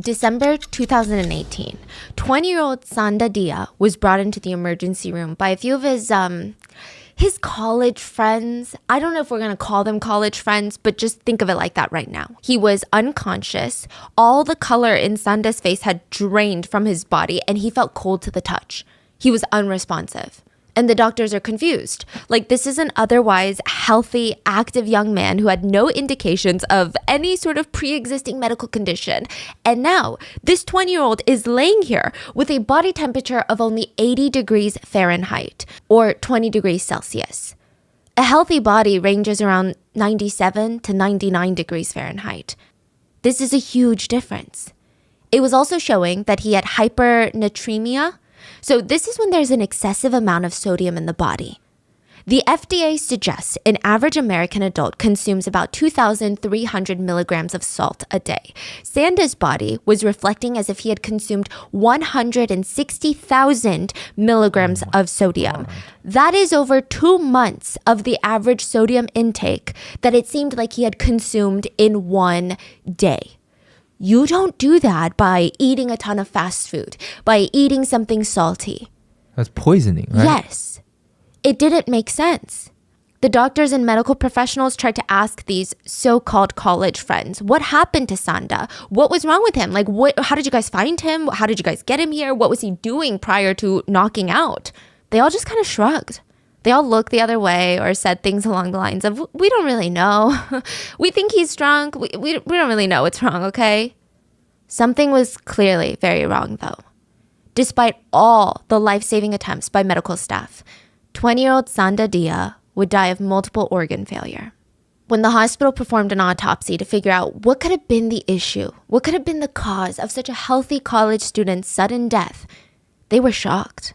December 2018, 20-year-old Sanda Dia was brought into the emergency room by a few of his college friends. I don't know if we're going to call them college friends, but just think of it like that right now. He was unconscious. All the color in Sanda's face had drained from his body, and he felt cold to the touch. He was unresponsive. And the doctors are confused. Like, this is an otherwise healthy, active young man who had no indications of any sort of pre-existing medical condition. And now, this 20-year-old is laying here with a body temperature of only 80 degrees Fahrenheit, or 20 degrees Celsius. A healthy body ranges around 97 to 99 degrees Fahrenheit. This is a huge difference. It was also showing that he had hypernatremia. So this is when there's an excessive amount of sodium in the body. The FDA suggests an average American adult consumes about 2,300 milligrams of salt a day. Sanda's body was reflecting as if he had consumed 160,000 milligrams of sodium. That is over 2 months of the average sodium intake that it seemed like he had consumed in one day. You don't do that by eating a ton of fast food, by eating something salty. That's poisoning, right? Yes. It didn't make sense. The doctors and medical professionals tried to ask these so-called college friends, what happened to Sanda? What was wrong with him? Like, how did you guys find him? How did you guys get him here? What was he doing prior to knocking out? They all just kind of shrugged. They all looked the other way or said things along the lines of, we don't really know. We think he's drunk. We don't really know what's wrong, okay? Something was clearly very wrong, though. Despite all the life-saving attempts by medical staff, 20-year-old Sanda Dia would die of multiple organ failure. When the hospital performed an autopsy to figure out what could have been the issue, what could have been the cause of such a healthy college student's sudden death, they were shocked.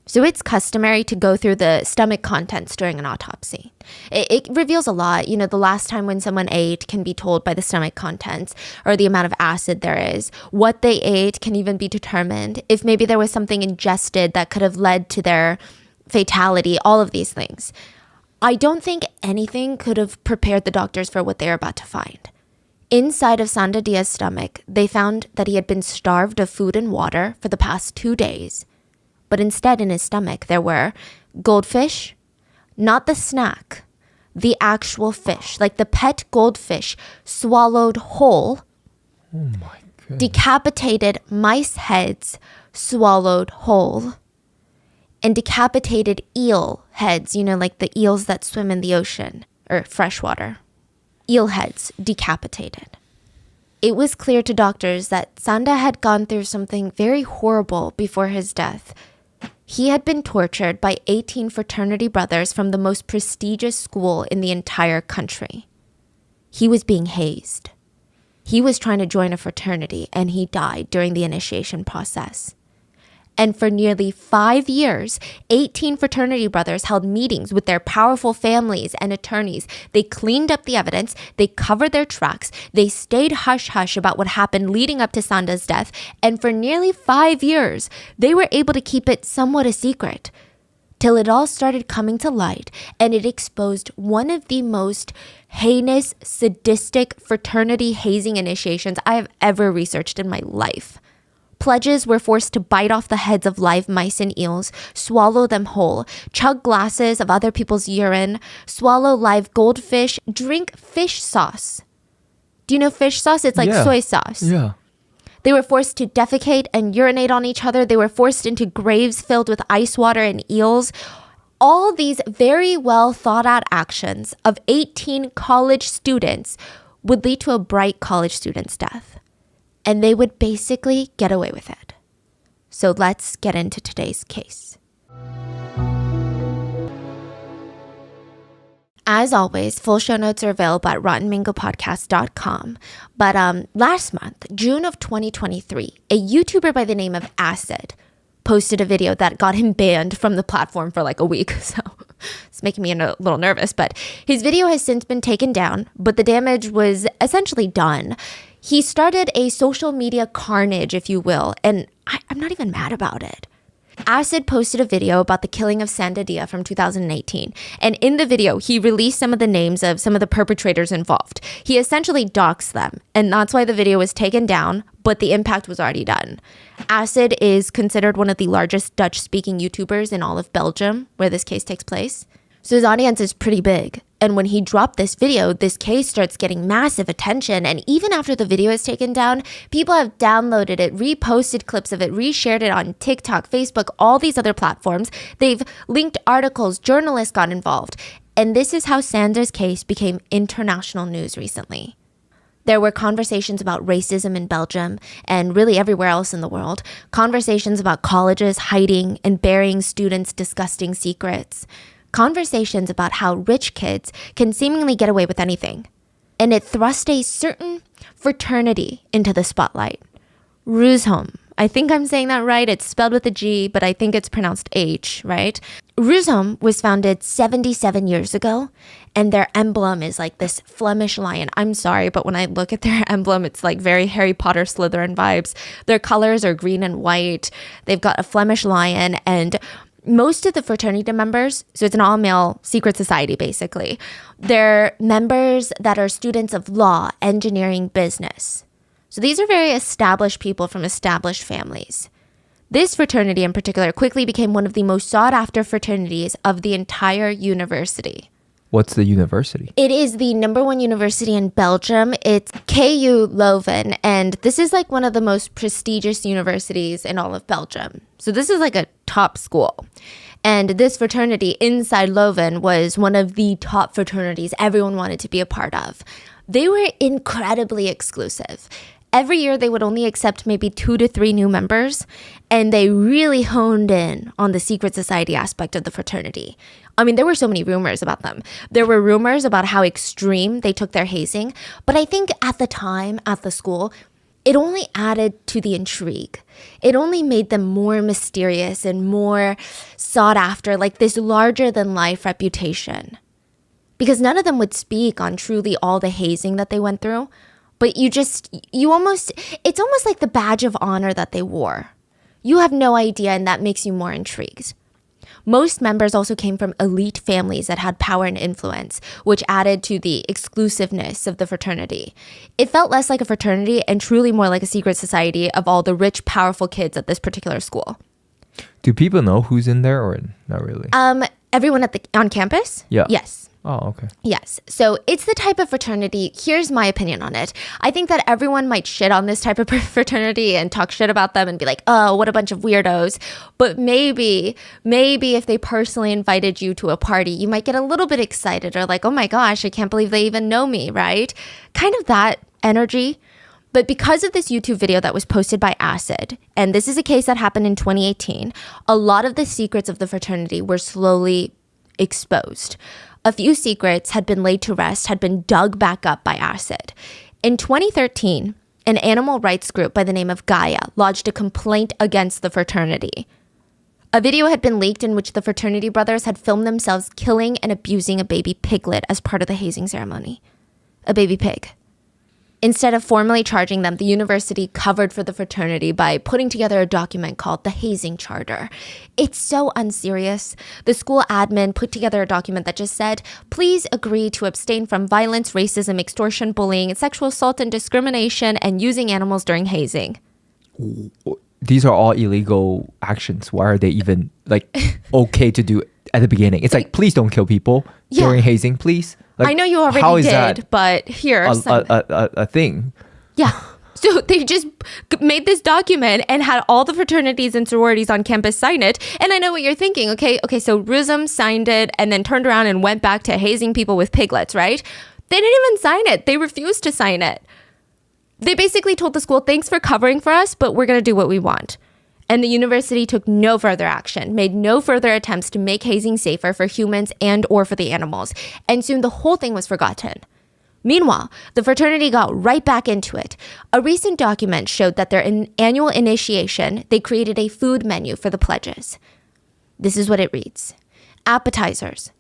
So it's customary to go through the stomach contents during an autopsy. It reveals a lot. You know, the last time when someone ate can be told by the stomach contents or the amount of acid there is. What they ate can even be determined. If maybe there was something ingested that could have led to their fatality, all of these things. I don't think anything could have prepared the doctors for what they were about to find. Inside of Sanda Dia's stomach, they found that he had been starved of food and water for the past 2 days. But instead in his stomach, there were goldfish, not the snack, the actual fish, like the pet goldfish swallowed whole, Oh my goodness. decapitated mice heads swallowed whole, and decapitated eel heads, you know, like the eels that swim in the ocean or freshwater. Eel heads decapitated. It was clear to doctors that Sanda had gone through something very horrible before his death. He had been tortured by 18 fraternity brothers from the most prestigious school in the entire country. He was being hazed. He was trying to join a fraternity, and he died during the initiation process. And for nearly 5 years, 18 fraternity brothers held meetings with their powerful families and attorneys. They cleaned up the evidence. They covered their tracks. They stayed hush-hush about what happened leading up to Sanda's death. And for nearly 5 years, they were able to keep it somewhat a secret, till it all started coming to light, and it exposed one of the most heinous, sadistic fraternity hazing initiations I have ever researched in my life. Pledges were forced to bite off the heads of live mice and eels, swallow them whole, chug glasses of other people's urine, swallow live goldfish, drink fish sauce. Do you know fish sauce? It's like soy sauce. Yeah. They were forced to defecate and urinate on each other. They were forced into graves filled with ice water and eels. All these very well thought out actions of 18 college students would lead to a bright college student's death. And they would basically get away with it. So let's get into today's case. As always, full show notes are available at rottenmangopodcast.com. But last month, June of 2023, a YouTuber by the name of Acid posted a video that got him banned from the platform for like a week. So it's making me a little nervous. But his video has since been taken down, but the damage was essentially done. He started a social media carnage, if you will, and I'm not even mad about it. Acid posted a video about the killing of Sandadia from 2018. And in the video, he released some of the names of some of the perpetrators involved. He essentially doxed them. And that's why the video was taken down, but the impact was already done. Acid is considered one of the largest Dutch-speaking YouTubers in all of Belgium, where this case takes place. So his audience is pretty big. And when he dropped this video, this case starts getting massive attention. And even after the video is taken down, people have downloaded it, reposted clips of it, reshared it on TikTok, Facebook, all these other platforms. They've linked articles, journalists got involved. And this is how Sanda's case became international news recently. There were conversations about racism in Belgium and really everywhere else in the world. Conversations about colleges hiding and burying students' disgusting secrets. Conversations about how rich kids can seemingly get away with anything. And it thrust a certain fraternity into the spotlight. Rusholm. I think I'm saying that right. It's spelled with a G, but I think it's pronounced H, right? Rusholm was founded 77 years ago, and their emblem is like this Flemish lion. I'm sorry, but when I look at their emblem, it's like very Harry Potter Slytherin vibes. Their colors are green and white. They've got a Flemish lion, and most of the fraternity members, so it's an all-male secret society basically, they're members that are students of law, engineering, business. So these are very established people from established families. This fraternity in particular quickly became one of the most sought-after fraternities of the entire university. What's the university? It is the #1 university in Belgium. It's KU Leuven, and this is like one of the most prestigious universities in all of Belgium. So this is like a top school. And this fraternity inside Leuven was one of the top fraternities everyone wanted to be a part of. They were incredibly exclusive. Every year they would only accept maybe 2 to 3 new members, and they really honed in on the secret society aspect of the fraternity. I mean, there were so many rumors about them. There were rumors about how extreme they took their hazing, but I think at the time, at the school, it only added to the intrigue. It only made them more mysterious and more sought after, like this larger than life reputation. Because none of them would speak on truly all the hazing that they went through, but it's almost like the badge of honor that they wore. You have no idea, and that makes you more intrigued. Most members also came from elite families that had power and influence, which added to the exclusiveness of the fraternity. It felt less like a fraternity and truly more like a secret society of all the rich, powerful kids at this particular school. Do people know who's in there or not really? Everyone on campus? Yeah. Yes. Oh, okay. Yes. So it's the type of fraternity. Here's my opinion on it. I think that everyone might shit on this type of fraternity and talk shit about them and be like, oh, what a bunch of weirdos. But maybe if they personally invited you to a party, you might get a little bit excited or like, oh my gosh, I can't believe they even know me, right? Kind of that energy. But because of this YouTube video that was posted by Acid, and this is a case that happened in 2018, a lot of the secrets of the fraternity were slowly exposed. A few secrets had been laid to rest, had been dug back up by Acid. In 2013, an animal rights group by the name of Gaia lodged a complaint against the fraternity. A video had been leaked in which the fraternity brothers had filmed themselves killing and abusing a baby piglet as part of the hazing ceremony. A baby pig. Instead of formally charging them, the university covered for the fraternity by putting together a document called the Hazing Charter. It's so unserious. The school admin put together a document that just said, please agree to abstain from violence, racism, extortion, bullying, sexual assault and discrimination, and using animals during hazing. These are all illegal actions. Why are they even okay to do at the beginning? It's like, please don't kill people during hazing, please. I know you already did, but here's a thing. Yeah. So they just made this document and had all the fraternities and sororities on campus sign it. And I know what you're thinking. Okay, so Rusholm signed it and then turned around and went back to hazing people with piglets, right? They didn't even sign it. They refused to sign it. They basically told the school, thanks for covering for us, but we're going to do what we want. And the university took no further action, made no further attempts to make hazing safer for humans and or for the animals. And soon the whole thing was forgotten. Meanwhile, the fraternity got right back into it. A recent document showed that their annual initiation, they created a food menu for the pledges. This is what it reads. Appetizers,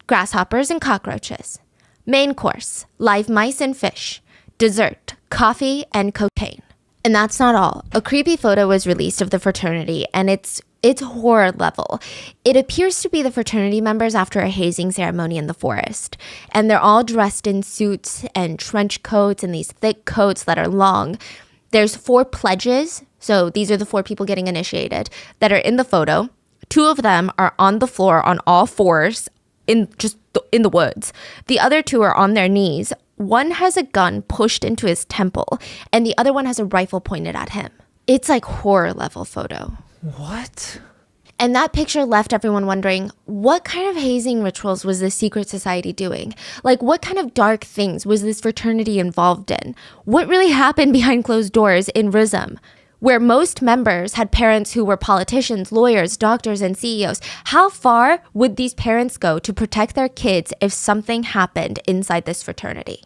grasshoppers and cockroaches. Main course, live mice and fish. Dessert, coffee and cocaine. And that's not all. A creepy photo was released of the fraternity, and it's horror level. It appears to be the fraternity members after a hazing ceremony in the forest. And they're all dressed in suits and trench coats and these thick coats that are long. There's 4 pledges, so these are the 4 people getting initiated, that are in the photo. 2 of them are on the floor on all fours in the woods. The other 2 are on their knees. One has a gun pushed into his temple, and the other one has a rifle pointed at him. It's like horror level photo. What? And that picture left everyone wondering, what kind of hazing rituals was this secret society doing? Like, what kind of dark things was this fraternity involved in? What really happened behind closed doors in RISM, where most members had parents who were politicians, lawyers, doctors, and CEOs? How far would these parents go to protect their kids if something happened inside this fraternity?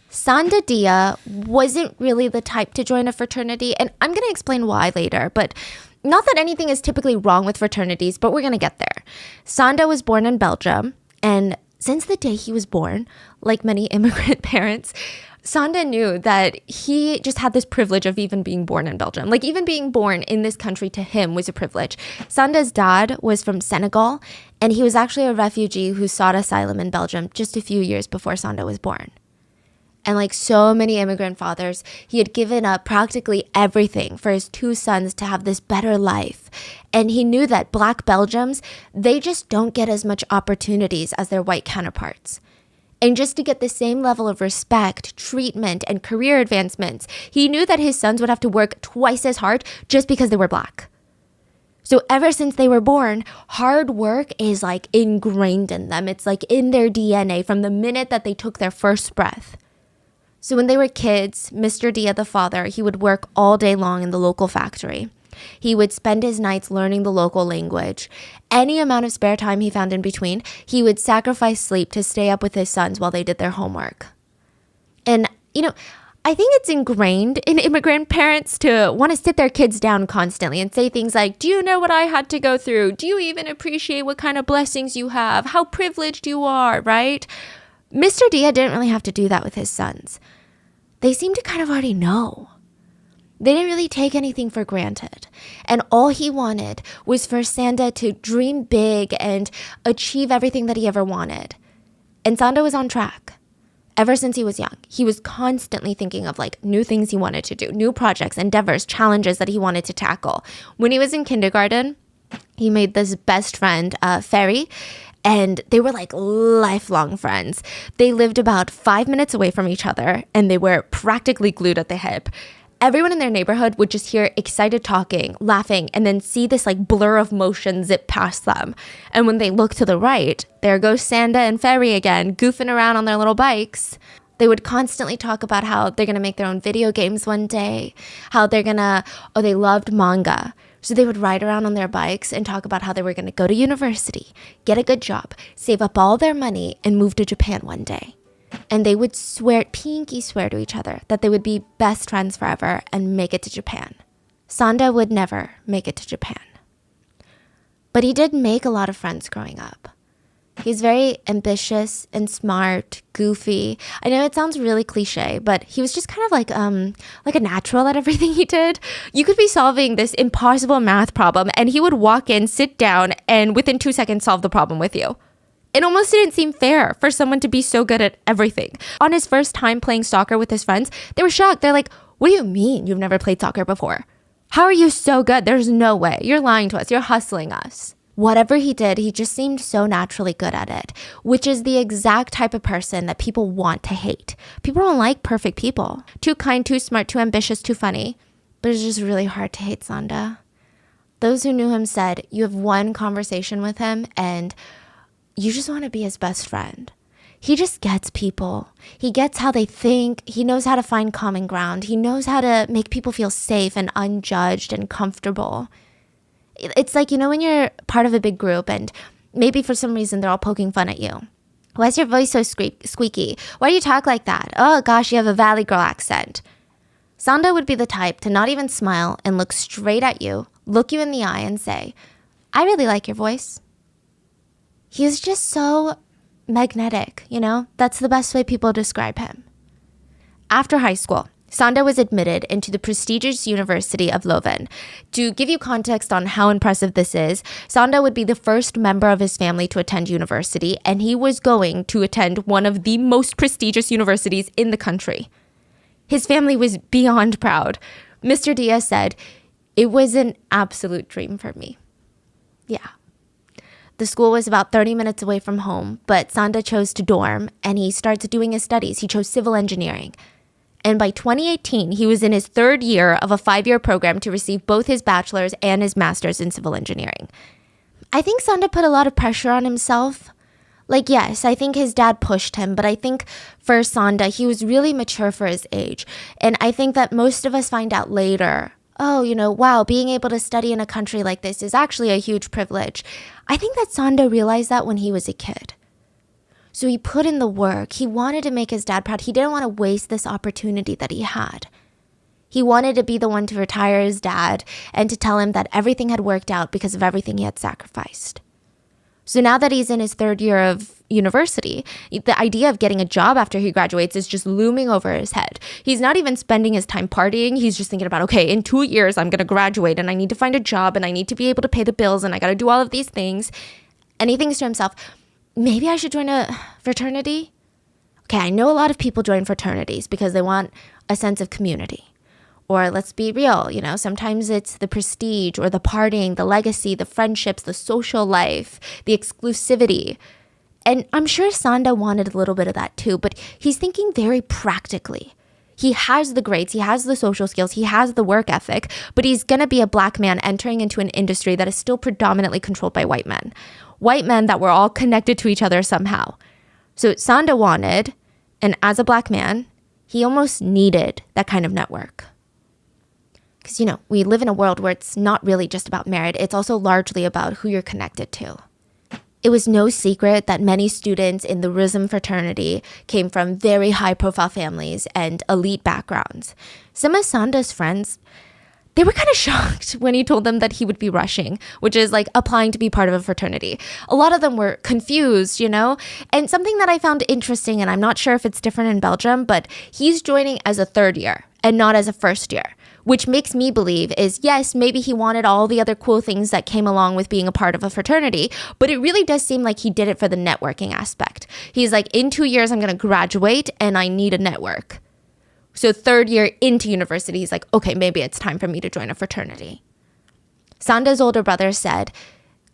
Sanda Dia wasn't really the type to join a fraternity, and I'm going to explain why later, but not that anything is typically wrong with fraternities, but we're going to get there. Sanda was born in Belgium, and since the day he was born, like many immigrant parents, Sanda knew that he just had this privilege of even being born in Belgium. Like, even being born in this country to him was a privilege. Sanda's dad was from Senegal, and he was actually a refugee who sought asylum in Belgium just a few years before Sanda was born. And like so many immigrant fathers, he had given up practically everything for his 2 sons to have this better life. And he knew that Black Belgians, they just don't get as much opportunities as their white counterparts. And just to get the same level of respect, treatment, and career advancements, he knew that his sons would have to work twice as hard just because they were Black. So ever since they were born, hard work is like ingrained in them. It's like in their DNA from the minute that they took their first breath. So when they were kids, Mr. Dia, the father, he would work all day long in the local factory. He would spend his nights learning the local language. Any amount of spare time he found in between, he would sacrifice sleep to stay up with his sons while they did their homework. And, I think it's ingrained in immigrant parents to want to sit their kids down constantly and say things like, do you know what I had to go through? Do you even appreciate what kind of blessings you have? How privileged you are, right? Mr. Dia didn't really have to do that with his sons. They seemed to kind of already know. They didn't really take anything for granted. And all he wanted was for Sanda to dream big and achieve everything that he ever wanted. And Sanda was on track. Ever since he was young, he was constantly thinking of like new things he wanted to do, new projects, endeavors, challenges that he wanted to tackle. When he was in kindergarten, he made this best friend, Ferry, and they were like lifelong friends. They lived about 5 minutes away from each other, and they were practically glued at the hip. Everyone in their neighborhood would just hear excited talking, laughing, and then see this like blur of motion zip past them. And when they look to the right, there goes Sanda and Ferry again, goofing around on their little bikes. They would constantly talk about how they're going to make their own video games one day, how they loved manga. So they would ride around on their bikes and talk about how they were going to go to university, get a good job, save up all their money, and move to Japan one day. And they would pinky swear to each other that they would be best friends forever and make it to Japan. Sanda would never make it to Japan. But he did make a lot of friends growing up. He's very ambitious and smart, goofy. I know it sounds really cliche, but he was just kind of like a natural at everything he did. You could be solving this impossible math problem, and he would walk in, sit down, and within 2 seconds solve the problem with you. It almost didn't seem fair for someone to be so good at everything. On his first time playing soccer with his friends, they were shocked. They're like, what do you mean you've never played soccer before? How are you so good? There's no way. You're lying to us. You're hustling us. Whatever he did, he just seemed so naturally good at it, which is the exact type of person that people want to hate. People don't like perfect people. Too kind, too smart, too ambitious, too funny. But it's just really hard to hate Sanda. Those who knew him said you have one conversation with him and you just want to be his best friend. He just gets people. He gets how they think. He knows how to find common ground. He knows how to make people feel safe and unjudged and comfortable. It's like, when you're part of a big group and maybe for some reason they're all poking fun at you. Why is your voice so squeaky? Why do you talk like that? Oh gosh, you have a Valley Girl accent. Sanda would be the type to not even smile and look straight at you, look you in the eye and say, I really like your voice. He was just so magnetic, That's the best way people describe him. After high school, Sanda was admitted into the prestigious University of Leuven. To give you context on how impressive this is, Sanda would be the first member of his family to attend university, and he was going to attend one of the most prestigious universities in the country. His family was beyond proud. Mr. Diaz said, "It was an absolute dream for me." Yeah. The school was about 30 minutes away from home, but Sanda chose to dorm, and he started doing his studies. He chose civil engineering. And by 2018, he was in his third year of a 5-year program to receive both his bachelor's and his master's in civil engineering. I think Sanda put a lot of pressure on himself. Like, yes, I think his dad pushed him, but I think for Sanda, he was really mature for his age. And I think that most of us find out later, oh, wow, being able to study in a country like this is actually a huge privilege. I think that Sanda realized that when he was a kid. So he put in the work. He wanted to make his dad proud. He didn't want to waste this opportunity that he had. He wanted to be the one to retire his dad and to tell him that everything had worked out because of everything he had sacrificed. So now that he's in his third year of university, the idea of getting a job after he graduates is just looming over his head. He's not even spending his time partying. He's just thinking about, okay, in 2 years, I'm going to graduate and I need to find a job and I need to be able to pay the bills and I got to do all of these things. And he thinks to himself, maybe I should join a fraternity. Okay, I know a lot of people join fraternities because they want a sense of community. Or let's be real, sometimes it's the prestige or the partying, the legacy, the friendships, the social life, the exclusivity. And I'm sure Sanda wanted a little bit of that too, but he's thinking very practically. He has the grades, he has the social skills, he has the work ethic, but he's going to be a black man entering into an industry that is still predominantly controlled by white men. White men that were all connected to each other somehow. So Sanda wanted, and as a black man, he almost needed that kind of network. Because, we live in a world where it's not really just about merit. It's also largely about who you're connected to. It was no secret that many students in the RISM fraternity came from very high-profile families and elite backgrounds. Some of Sanda's friends, they were kind of shocked when he told them that he would be rushing, which is like applying to be part of a fraternity. A lot of them were confused, And something that I found interesting, and I'm not sure if it's different in Belgium, but he's joining as a third year and not as a first year, which makes me believe is, yes, maybe he wanted all the other cool things that came along with being a part of a fraternity, but it really does seem like he did it for the networking aspect. He's like, in 2 years, I'm going to graduate and I need a network. So third year into university, he's like, okay, maybe it's time for me to join a fraternity. Sanda's older brother said,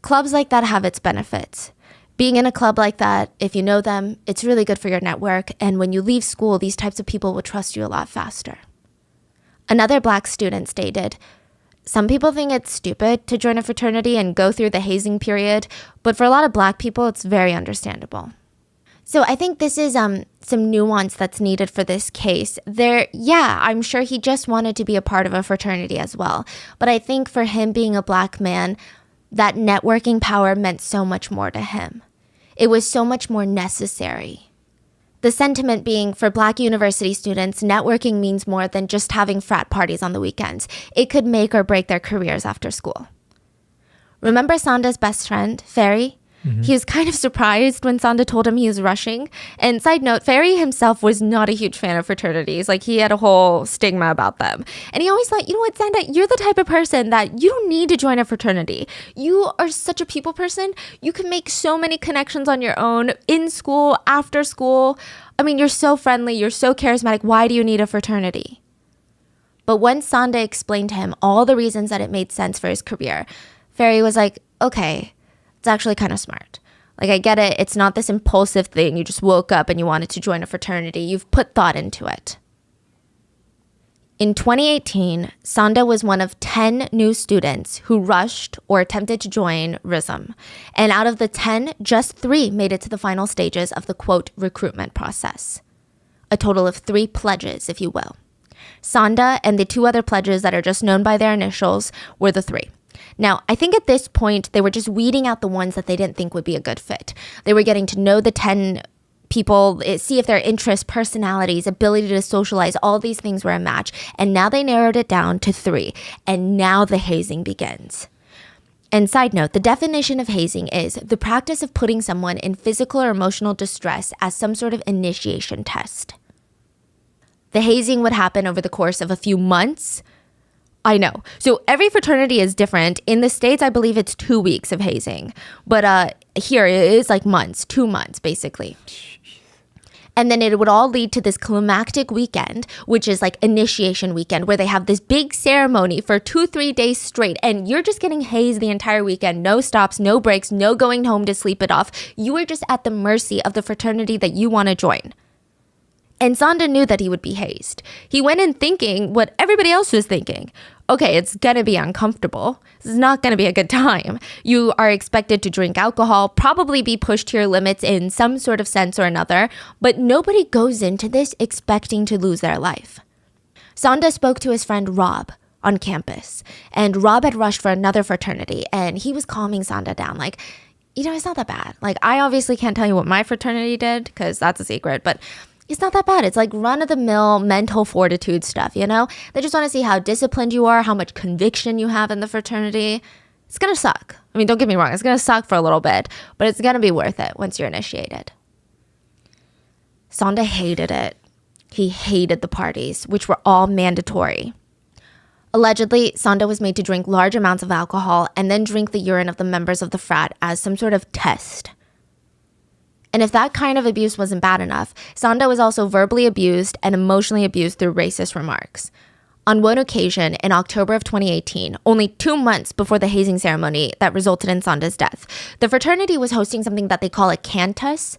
clubs like that have its benefits. Being in a club like that, if you know them, it's really good for your network. And when you leave school, these types of people will trust you a lot faster. Another black student stated, some people think it's stupid to join a fraternity and go through the hazing period, but for a lot of black people, it's very understandable. So I think this is some nuance that's needed for this case. I'm sure he just wanted to be a part of a fraternity as well. But I think for him being a black man, that networking power meant so much more to him. It was so much more necessary. The sentiment being for black university students, networking means more than just having frat parties on the weekends. It could make or break their careers after school. Remember Sanda's best friend, Ferry? Mm-hmm. He was kind of surprised when Sanda told him he was rushing. And side note, Ferry himself was not a huge fan of fraternities. Like, he had a whole stigma about them. And he always thought, you know what, Sanda, you're the type of person that you don't need to join a fraternity. You are such a people person. You can make so many connections on your own, in school, after school. I mean, you're so friendly. You're so charismatic. Why do you need a fraternity? But when Sanda explained to him all the reasons that it made sense for his career, Ferry was like, okay, it's actually kind of smart. Like, I get it. It's not this impulsive thing. You just woke up and you wanted to join a fraternity. You've put thought into it. In 2018, Sanda was one of 10 new students who rushed or attempted to join RISM. And out of the 10, just 3 made it to the final stages of the, quote, recruitment process. A total of 3 pledges, if you will. Sanda and the 2 other pledges that are just known by their initials were the 3. Now, I think at this point, they were just weeding out the ones that they didn't think would be a good fit. They were getting to know the 10 people, see if their interests, personalities, ability to socialize, all these things were a match. And now they narrowed it down to 3. And now the hazing begins. And side note, the definition of hazing is the practice of putting someone in physical or emotional distress as some sort of initiation test. The hazing would happen over the course of a few months. I know. So every fraternity is different. In the States, I believe it's 2 weeks of hazing. But here it is like months, 2 months, basically. And then it would all lead to this climactic weekend, which is like initiation weekend, where they have this big ceremony for 2-3 days straight. And you're just getting hazed the entire weekend. No stops, no breaks, no going home to sleep it off. You are just at the mercy of the fraternity that you want to join. And Sanda knew that he would be hazed. He went in thinking what everybody else was thinking. Okay, it's going to be uncomfortable. This is not going to be a good time. You are expected to drink alcohol, probably be pushed to your limits in some sort of sense or another, but nobody goes into this expecting to lose their life. Sanda spoke to his friend Rob on campus, and Rob had rushed for another fraternity, and he was calming Sanda down like, it's not that bad. Like, I obviously can't tell you what my fraternity did because that's a secret, but it's not that bad. It's like run-of-the-mill mental fortitude stuff, They just want to see how disciplined you are, how much conviction you have in the fraternity. It's going to suck. I mean, don't get me wrong. It's going to suck for a little bit, but it's going to be worth it once you're initiated. Sanda hated it. He hated the parties, which were all mandatory. Allegedly, Sanda was made to drink large amounts of alcohol and then drink the urine of the members of the frat as some sort of test. And if that kind of abuse wasn't bad enough, Sanda was also verbally abused and emotionally abused through racist remarks. On one occasion, in October of 2018, only 2 months before the hazing ceremony that resulted in Sanda's death, the fraternity was hosting something that they call a cantus.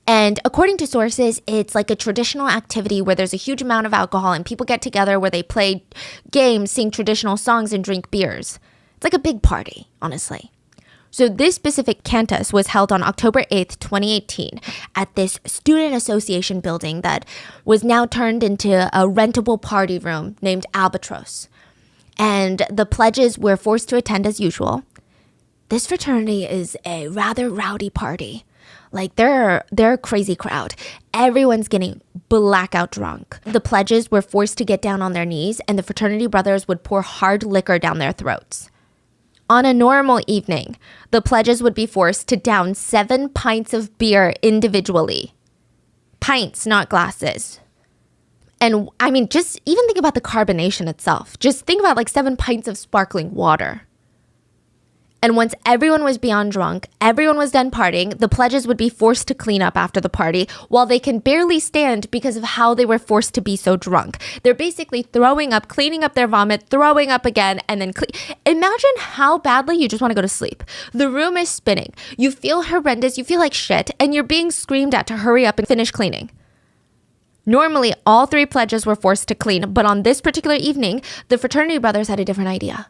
And according to sources, it's like a traditional activity where there's a huge amount of alcohol and people get together where they play games, sing traditional songs, and drink beers. It's like a big party, honestly. So this specific cantus was held on October 8th, 2018 at this student association building that was now turned into a rentable party room named Albatross. And the pledges were forced to attend as usual. This fraternity is a rather rowdy party. Like they're a crazy crowd. Everyone's getting blackout drunk. The pledges were forced to get down on their knees and the fraternity brothers would pour hard liquor down their throats. On a normal evening, the pledges would be forced to down 7 pints of beer individually. Pints, not glasses. And I mean, just even think about the carbonation itself. Just think about like 7 pints of sparkling water. And once everyone was beyond drunk, everyone was done partying, the pledges would be forced to clean up after the party while they can barely stand because of how they were forced to be so drunk. They're basically throwing up, cleaning up their vomit, throwing up again, and then imagine how badly you just want to go to sleep. The room is spinning. You feel horrendous, you feel like shit, and you're being screamed at to hurry up and finish cleaning. Normally, all 3 pledges were forced to clean, but on this particular evening, the fraternity brothers had a different idea.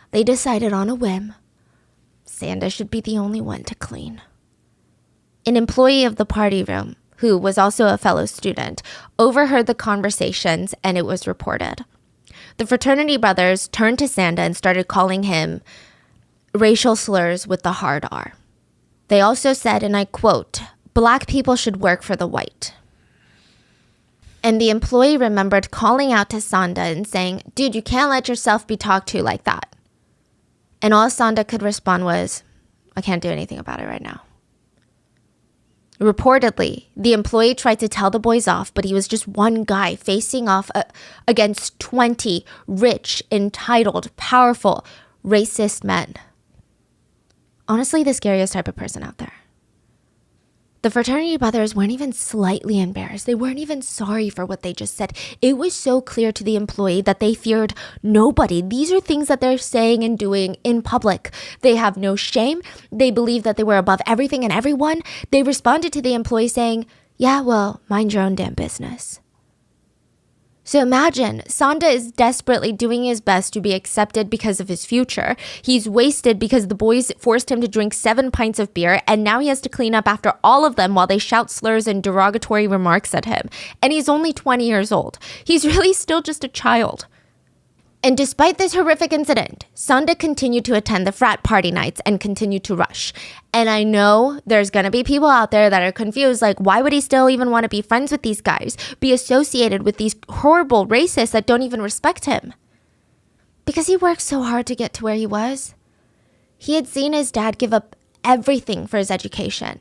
They decided on a whim. Sanda should be the only one to clean. An employee of the party room, who was also a fellow student, overheard the conversations and it was reported. The fraternity brothers turned to Sanda and started calling him racial slurs with the hard R. They also said, and I quote, "Black people should work for the white." And the employee remembered calling out to Sanda and saying, "Dude, you can't let yourself be talked to like that." And all Sanda could respond was, "I can't do anything about it right now." Reportedly, the employee tried to tell the boys off, but he was just one guy facing off against 20 rich, entitled, powerful, racist men. Honestly, the scariest type of person out there. The fraternity brothers weren't even slightly embarrassed. They weren't even sorry for what they just said. It was so clear to the employee that they feared nobody. These are things that they're saying and doing in public. They have no shame. They believe that they were above everything and everyone. They responded to the employee saying, "Yeah, well, mind your own damn business." So imagine, Sanda is desperately doing his best to be accepted because of his future. He's wasted because the boys forced him to drink 7 pints of beer, and now he has to clean up after all of them while they shout slurs and derogatory remarks at him. And he's only 20 years old. He's really still just a child. And despite this horrific incident, Sanda continued to attend the frat party nights and continued to rush. And I know there's going to be people out there that are confused, like, why would he still even want to be friends with these guys, be associated with these horrible racists that don't even respect him? Because he worked so hard to get to where he was. He had seen his dad give up everything for his education.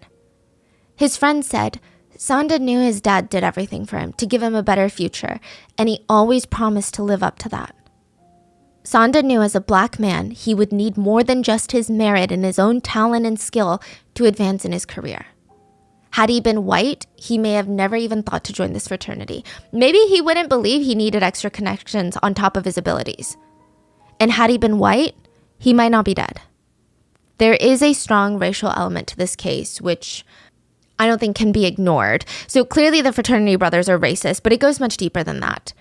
His friend said, Sanda knew his dad did everything for him to give him a better future, and he always promised to live up to that. Sanda knew as a black man, he would need more than just his merit and his own talent and skill to advance in his career. Had he been white, he may have never even thought to join this fraternity. Maybe he wouldn't believe he needed extra connections on top of his abilities. And had he been white, he might not be dead. There is a strong racial element to this case, which I don't think can be ignored. So clearly the fraternity brothers are racist, but it goes much deeper than that.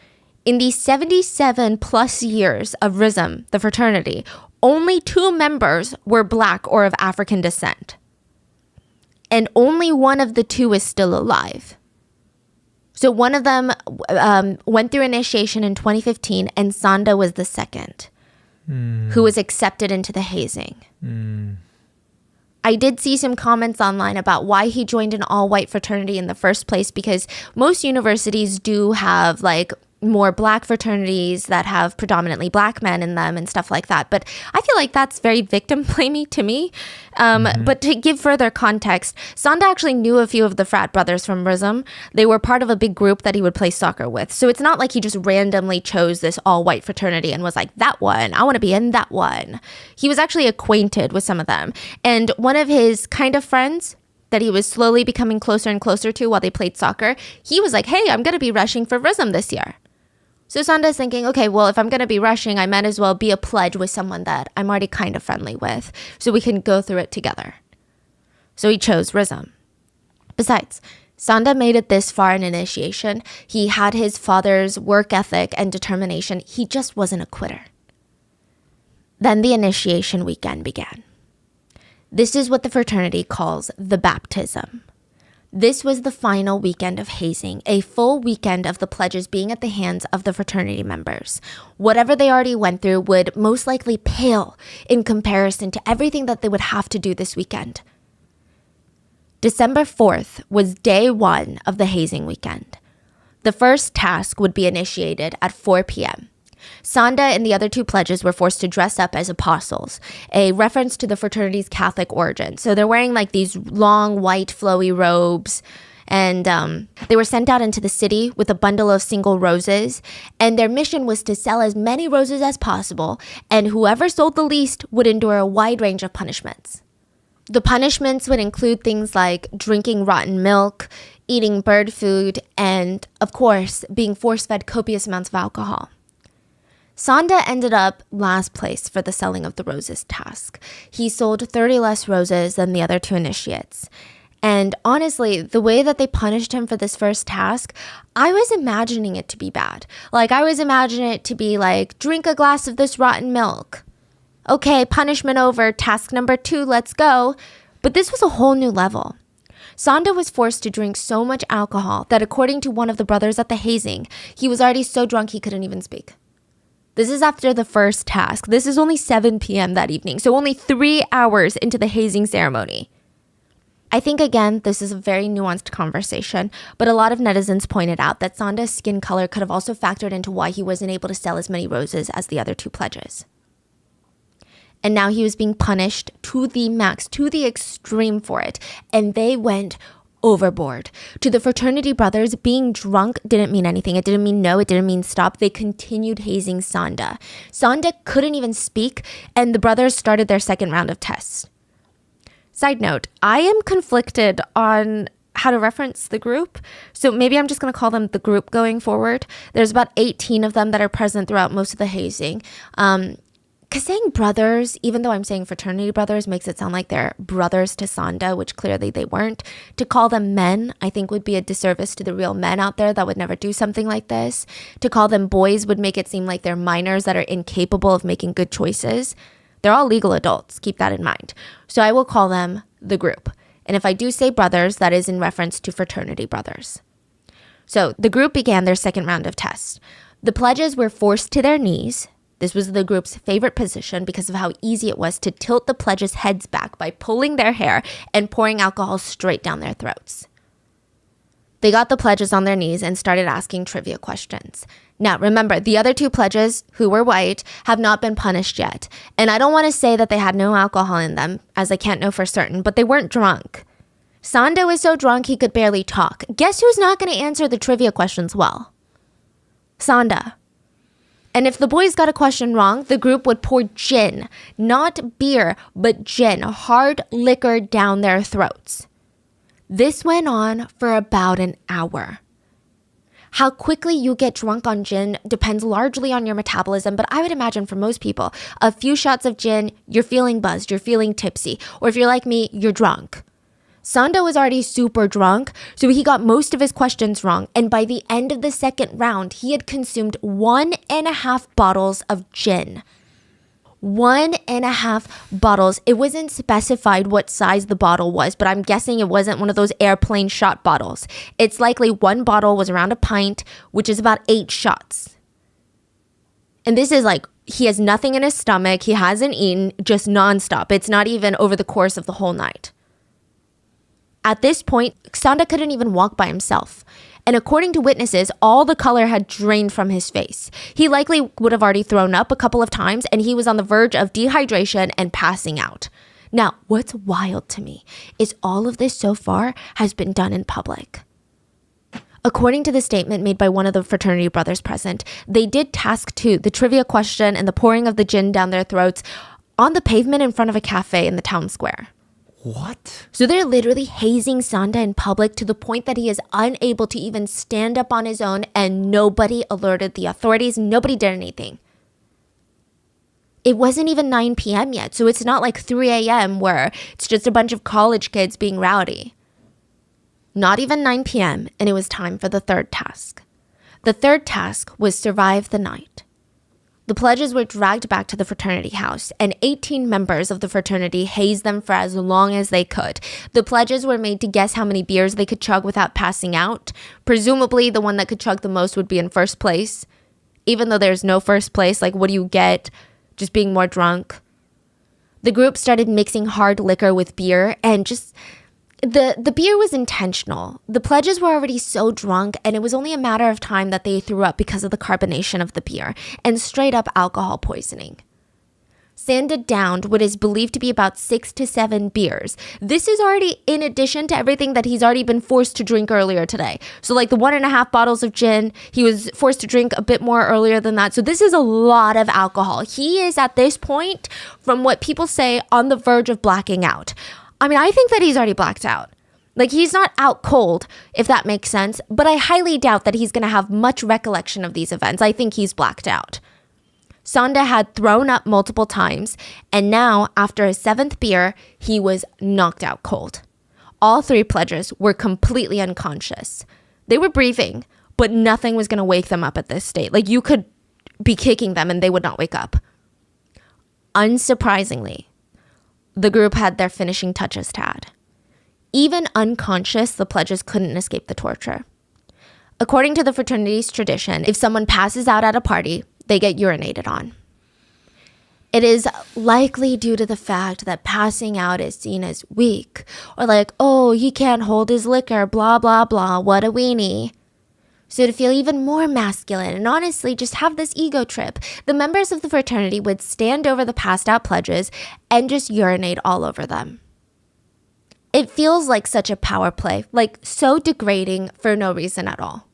In the 77 plus years of RISM, the fraternity, only 2 members were black or of African descent. And only one of the 2 is still alive. So one of them went through initiation in 2015, and Sanda was the second who was accepted into the hazing. I did see some comments online about why he joined an all-white fraternity in the first place, because most universities do have like more black fraternities that have predominantly black men in them and stuff like that. But I feel like that's very victim blamey to me. But to give further context, Sanda actually knew a few of the frat brothers from RISM. They were part of a big group that he would play soccer with. So it's not like he just randomly chose this all-white fraternity and was like, that one, I want to be in that one. He was actually acquainted with some of them. And one of his kind of friends that he was slowly becoming closer and closer to while they played soccer, he was like, hey, I'm going to be rushing for RISM this year. So Sanda's thinking, okay, well, if I'm going to be rushing, I might as well be a pledge with someone that I'm already kind of friendly with, so we can go through it together. So he chose RISM. Besides, Sanda made it this far in initiation. He had his father's work ethic and determination. He just wasn't a quitter. Then the initiation weekend began. This is what the fraternity calls the baptism. This was the final weekend of hazing, a full weekend of the pledges being at the hands of the fraternity members. Whatever they already went through would most likely pale in comparison to everything that they would have to do this weekend. December 4th was day 1 of the hazing weekend. The first task would be initiated at 4 p.m. Sanda and the other 2 pledges were forced to dress up as apostles, a reference to the fraternity's Catholic origin. So they're wearing like these long, white, flowy robes, and they were sent out into the city with a bundle of single roses, and their mission was to sell as many roses as possible, and whoever sold the least would endure a wide range of punishments. The punishments would include things like drinking rotten milk, eating bird food, and, of course, being force-fed copious amounts of alcohol. Sanda ended up last place for the selling of the roses task. He sold 30 less roses than the other 2 initiates. And honestly, the way that they punished him for this first task, I was imagining it to be bad. Like, I was imagining it to be like, drink a glass of this rotten milk. Okay, punishment over, task number 2, let's go. But this was a whole new level. Sanda was forced to drink so much alcohol that according to one of the brothers at the hazing, he was already so drunk he couldn't even speak. This is after the first task. This is only 7 p.m. that evening, so only 3 hours into the hazing ceremony. I think, again, this is a very nuanced conversation, but a lot of netizens pointed out that Sanda's skin color could have also factored into why he wasn't able to sell as many roses as the other 2 pledges. And now he was being punished to the max, to the extreme for it, and they went overboard. To the fraternity brothers, being drunk didn't mean anything. It didn't mean no, it didn't mean stop. They continued hazing Sanda. Sanda couldn't even speak, and the brothers started their second round of tests. Side note, I am conflicted on how to reference the group, so maybe I'm just going to call them the group going forward. There's about 18 of them that are present throughout most of the hazing. Because saying brothers, even though I'm saying fraternity brothers, makes it sound like they're brothers to Sanda, which clearly they weren't. To call them men, I think would be a disservice to the real men out there that would never do something like this. To call them boys would make it seem like they're minors that are incapable of making good choices. They're all legal adults, keep that in mind. So I will call them the group. And if I do say brothers, that is in reference to fraternity brothers. So the group began their second round of tests. The pledges were forced to their knees. This was the group's favorite position because of how easy it was to tilt the pledges' heads back by pulling their hair and pouring alcohol straight down their throats. They got the pledges on their knees and started asking trivia questions. Now, remember, the other 2 pledges, who were white, have not been punished yet. And I don't want to say that they had no alcohol in them, as I can't know for certain, but they weren't drunk. Sanda was so drunk he could barely talk. Guess who's not going to answer the trivia questions well? Sanda. And if the boys got a question wrong, the group would pour gin, not beer, but gin, hard liquor down their throats. This went on for about an hour. How quickly you get drunk on gin depends largely on your metabolism, but I would imagine for most people, a few shots of gin, you're feeling buzzed, you're feeling tipsy, or if you're like me, you're drunk. Sanda was already super drunk, so he got most of his questions wrong, and by the end of the second round, he had consumed 1.5 bottles of gin. 1.5 bottles. It wasn't specified what size the bottle was, but I'm guessing it wasn't one of those airplane shot bottles. It's likely one bottle was around a pint, which is about 8 shots. And this is like, he has nothing in his stomach, he hasn't eaten, just nonstop. It's not even over the course of the whole night. At this point, Sanda couldn't even walk by himself. And according to witnesses, all the color had drained from his face. He likely would have already thrown up a couple of times, and he was on the verge of dehydration and passing out. Now, what's wild to me is all of this so far has been done in public. According to the statement made by one of the fraternity brothers present, they did task 2, the trivia question and the pouring of the gin down their throats, on the pavement in front of a cafe in the town square. What? So they're literally hazing Sanda in public to the point that he is unable to even stand up on his own, and nobody alerted the authorities. Nobody did anything. It wasn't even 9 p.m. yet, so it's not like 3 a.m. where it's just a bunch of college kids being rowdy. Not even 9 p.m., and it was time for the third task. The third task was survive the night. The pledges were dragged back to the fraternity house, and 18 members of the fraternity hazed them for as long as they could. The pledges were made to guess how many beers they could chug without passing out. Presumably, the one that could chug the most would be in first place. Even though there's no first place, like, what do you get? Just being more drunk. The group started mixing hard liquor with beer, and just... The beer was intentional. The pledges were already so drunk, and it was only a matter of time that they threw up because of the carbonation of the beer and straight up alcohol poisoning. Sanda downed what is believed to be about 6 to 7 beers. This is already in addition to everything that he's already been forced to drink earlier today. So like the 1.5 bottles of gin, he was forced to drink a bit more earlier than that. So this is a lot of alcohol. He is at this point, from what people say, on the verge of blacking out. I mean, I think that he's already blacked out. Like, he's not out cold, if that makes sense, but I highly doubt that he's going to have much recollection of these events. I think he's blacked out. Sanda had thrown up multiple times, and now, after his 7th beer, he was knocked out cold. All 3 pledges were completely unconscious. They were breathing, but nothing was going to wake them up at this state. Like, you could be kicking them and they would not wake up. Unsurprisingly, the group had their finishing touches to add. Even unconscious, the pledges couldn't escape the torture. According to the fraternity's tradition, if someone passes out at a party, they get urinated on. It is likely due to the fact that passing out is seen as weak, or like, oh, he can't hold his liquor, blah, blah, blah, what a weenie. So to feel even more masculine and honestly just have this ego trip, the members of the fraternity would stand over the passed out pledges and just urinate all over them. It feels like such a power play, like so degrading for no reason at all.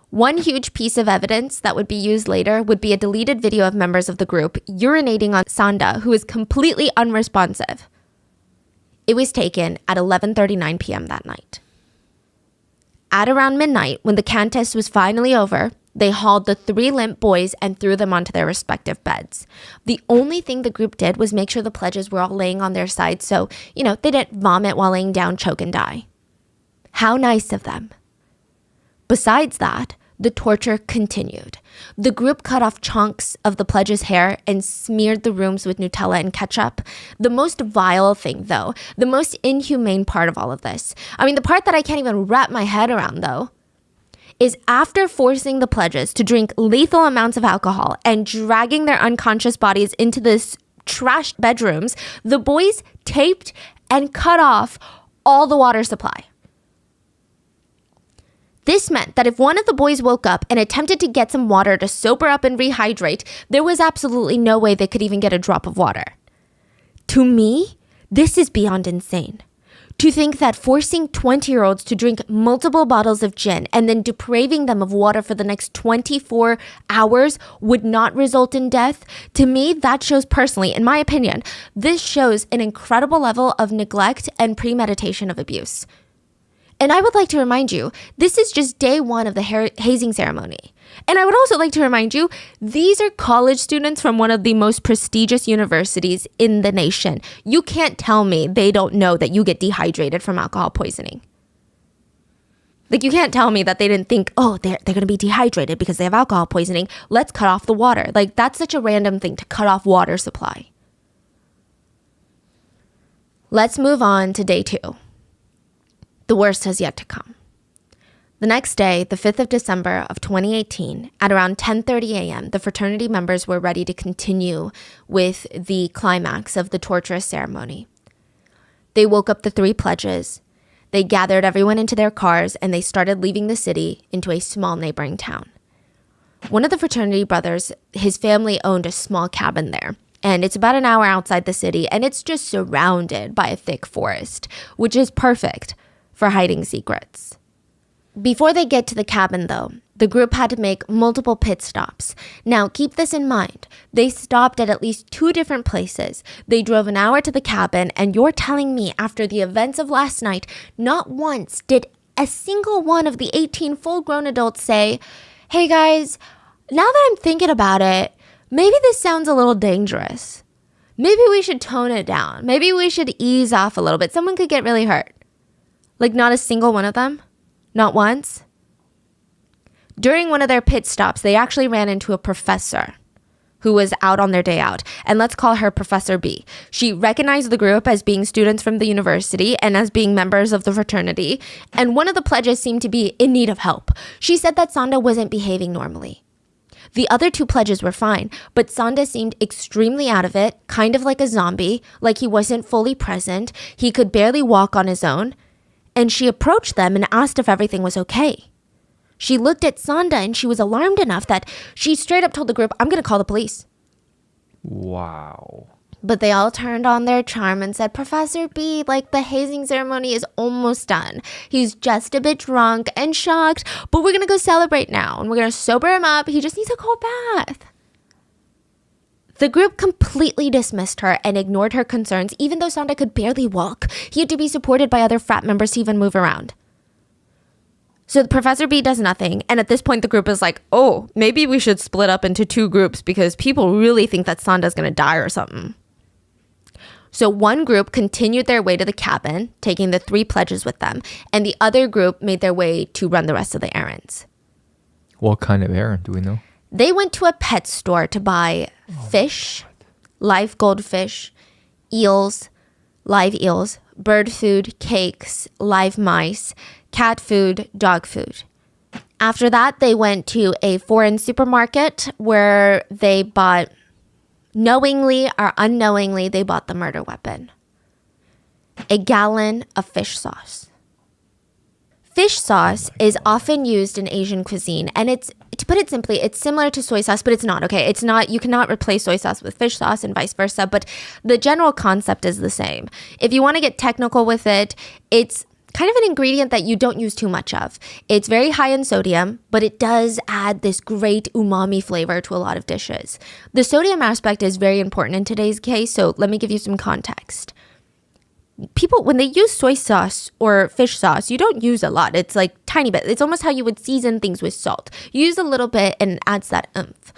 One huge piece of evidence that would be used later would be a deleted video of members of the group urinating on Sanda, who is completely unresponsive. It was taken at 11:39 p.m. that night. At around midnight, when the contest was finally over, they hauled the 3 limp boys and threw them onto their respective beds. The only thing the group did was make sure the pledges were all laying on their sides so, they didn't vomit while laying down, choke, and die. How nice of them. Besides that, the torture continued. The group cut off chunks of the pledge's hair and smeared the rooms with Nutella and ketchup. The most vile thing, though, the most inhumane part of all of this, the part that I can't even wrap my head around, though, is after forcing the pledges to drink lethal amounts of alcohol and dragging their unconscious bodies into this trashed bedrooms, the boys taped and cut off all the water supply. This meant that if one of the boys woke up and attempted to get some water to sober up and rehydrate, there was absolutely no way they could even get a drop of water. To me, this is beyond insane. To think that forcing 20-year-olds to drink multiple bottles of gin and then depraving them of water for the next 24 hours would not result in death, to me, that shows personally, in my opinion, this shows an incredible level of neglect and premeditation of abuse. And I would like to remind you, this is just day one of the hazing ceremony. And I would also like to remind you, these are college students from one of the most prestigious universities in the nation. You can't tell me they don't know that you get dehydrated from alcohol poisoning. Like, you can't tell me that they didn't think, oh, they're going to be dehydrated because they have alcohol poisoning. Let's cut off the water. Like, that's such a random thing to cut off water supply. Let's move on to day 2. The worst has yet to come. The next day, the 5th of December of 2018, at around 10:30 a.m., the fraternity members were ready to continue with the climax of the torturous ceremony. They woke up the 3 pledges, they gathered everyone into their cars, and they started leaving the city into a small neighboring town. One of the fraternity brothers, his family owned a small cabin there, and it's about an hour outside the city, and it's just surrounded by a thick forest, which is perfect for hiding secrets. Before they get to the cabin, though, the group had to make multiple pit stops. Now, keep this in mind. They stopped at least 2 different places. They drove an hour to the cabin, and you're telling me after the events of last night, not once did a single one of the 18 full-grown adults say, hey guys, now that I'm thinking about it, maybe this sounds a little dangerous. Maybe we should tone it down. Maybe we should ease off a little bit. Someone could get really hurt. Like, not a single one of them? Not once? During one of their pit stops, they actually ran into a professor who was out on their day out. And let's call her Professor B. She recognized the group as being students from the university and as being members of the fraternity. And one of the pledges seemed to be in need of help. She said that Sanda wasn't behaving normally. The other 2 pledges were fine, but Sanda seemed extremely out of it, kind of like a zombie, like he wasn't fully present. He could barely walk on his own. And she approached them and asked if everything was okay. She looked at Sanda and she was alarmed enough that she straight up told the group, I'm going to call the police. Wow. But they all turned on their charm and said, Professor B, like, the hazing ceremony is almost done. He's just a bit drunk and shocked, but we're going to go celebrate now. And we're going to sober him up. He just needs a cold bath. The group completely dismissed her and ignored her concerns, even though Sanda could barely walk. He had to be supported by other frat members to even move around. So Professor B does nothing, and at this point the group is like, oh, maybe we should split up into 2 groups because people really think that Sanda's gonna die or something. So one group continued their way to the cabin, taking the 3 pledges with them, and the other group made their way to run the rest of the errands. What kind of errand do we know? They went to a pet store to buy fish, live goldfish, eels, live eels, bird food, cakes, live mice, cat food, dog food. After that, they went to a foreign supermarket where they bought, knowingly or unknowingly, they bought the murder weapon. A gallon of fish sauce. Fish sauce is often used in Asian cuisine, and it's, to put it simply, it's similar to soy sauce, but it's not, okay? It's not, you cannot replace soy sauce with fish sauce and vice versa, but the general concept is the same. If you want to get technical with it, it's kind of an ingredient that you don't use too much of. It's very high in sodium, but it does add this great umami flavor to a lot of dishes. The sodium aspect is very important in today's case, so let me give you some context. People, when they use soy sauce or fish sauce, you don't use a lot. It's like tiny bit. It's almost how you would season things with salt. You use a little bit and it adds that oomph.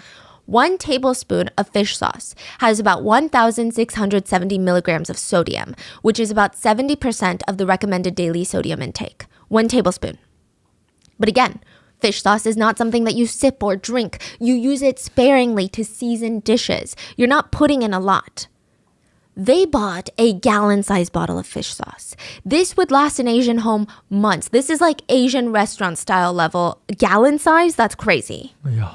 1 tablespoon of fish sauce has about 1,670 milligrams of sodium, which is about 70% of the recommended daily sodium intake. 1 tablespoon. But again, fish sauce is not something that you sip or drink. You use it sparingly to season dishes. You're not putting in a lot. They bought a gallon-sized bottle of fish sauce. This would last an Asian home months. This is like Asian restaurant style level. Gallon size? That's crazy. Yeah.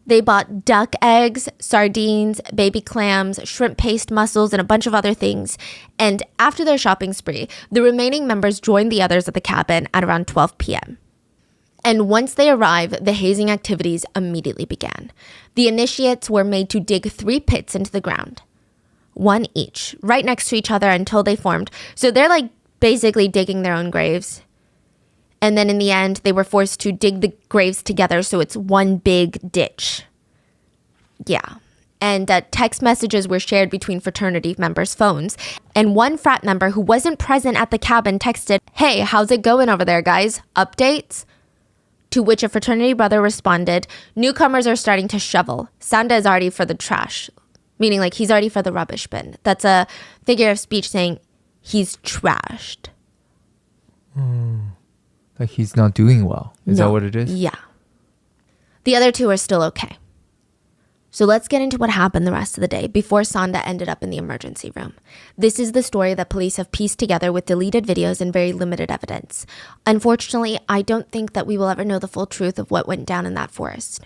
They bought duck eggs, sardines, baby clams, shrimp paste mussels, and a bunch of other things. And after their shopping spree, the remaining members joined the others at the cabin at around 12 p.m. And once they arrived, the hazing activities immediately began. The initiates were made to dig 3 pits into the ground. 1 each, right next to each other until they formed. So they're like basically digging their own graves. And then in the end, they were forced to dig the graves together so it's one big ditch. Yeah. And text messages were shared between fraternity members' phones. And one frat member who wasn't present at the cabin texted, "Hey, how's it going over there, guys? Updates?" To which a fraternity brother responded, "Newcomers are starting to shovel. Sanda is already for the trash." Meaning like he's already for the rubbish bin. That's a figure of speech saying he's trashed. Like he's not doing well. Is that what it is? Yeah. The other two are still okay. So let's get into what happened the rest of the day before Sanda ended up in the emergency room. This is the story that police have pieced together with deleted videos and very limited evidence. Unfortunately, I don't think that we will ever know the full truth of what went down in that forest.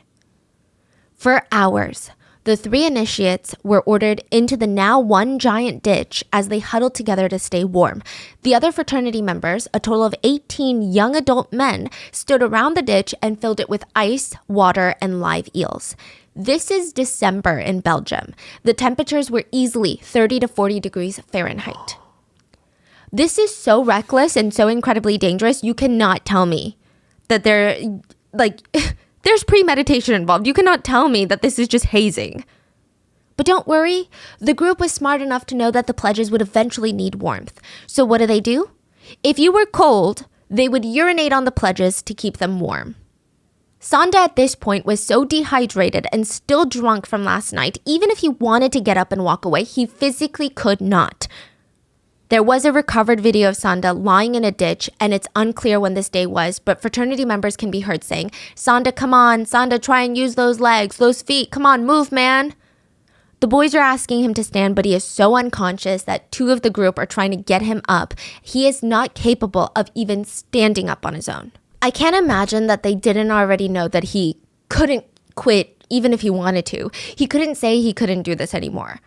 For hours, the three initiates were ordered into the now one giant ditch as they huddled together to stay warm. The other fraternity members, a total of 18 young adult men, stood around the ditch and filled it with ice, water, and live eels. This is December in Belgium. The temperatures were easily 30 to 40 degrees Fahrenheit. This is so reckless and so incredibly dangerous. You cannot tell me that there's premeditation involved. You cannot tell me that this is just hazing. But don't worry, the group was smart enough to know that the pledges would eventually need warmth. So what do? If you were cold, they would urinate on the pledges to keep them warm. Sanda at this point was so dehydrated and still drunk from last night, even if he wanted to get up and walk away, he physically could not. There was a recovered video of Sanda lying in a ditch, and it's unclear when this day was, but fraternity members can be heard saying, "Sanda, come on. Sanda, try and use those legs, those feet. Come on, move, man." The boys are asking him to stand, but he is so unconscious that two of the group are trying to get him up. He is not capable of even standing up on his own. I can't imagine that they didn't already know that he couldn't quit even if he wanted to. He couldn't say he couldn't do this anymore.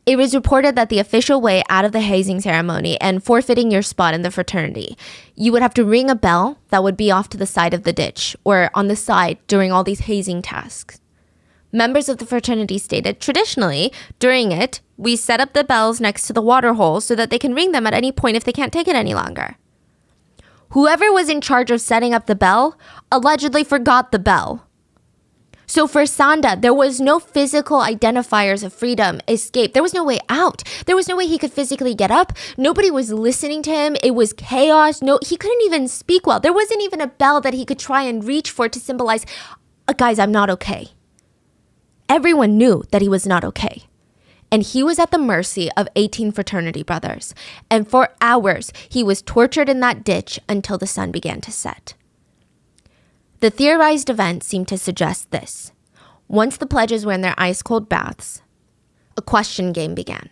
It was reported that the official way out of the hazing ceremony and forfeiting your spot in the fraternity, you would have to ring a bell that would be off to the side of the ditch or on the side during all these hazing tasks. Members of the fraternity stated, traditionally, during it, we set up the bells next to the water holes so that they can ring them at any point if they can't take it any longer. Whoever was in charge of setting up the bell allegedly forgot the bell. So for Sanda, there was no physical identifiers of freedom, escape. There was no way out. There was no way he could physically get up. Nobody was listening to him. It was chaos. No, he couldn't even speak well. There wasn't even a bell that he could try and reach for to symbolize, guys, I'm not okay. Everyone knew that he was not okay. And he was at the mercy of 18 fraternity brothers. And for hours, he was tortured in that ditch until the sun began to set. The theorized event seemed to suggest this. Once the pledges were in their ice-cold baths, a question game began.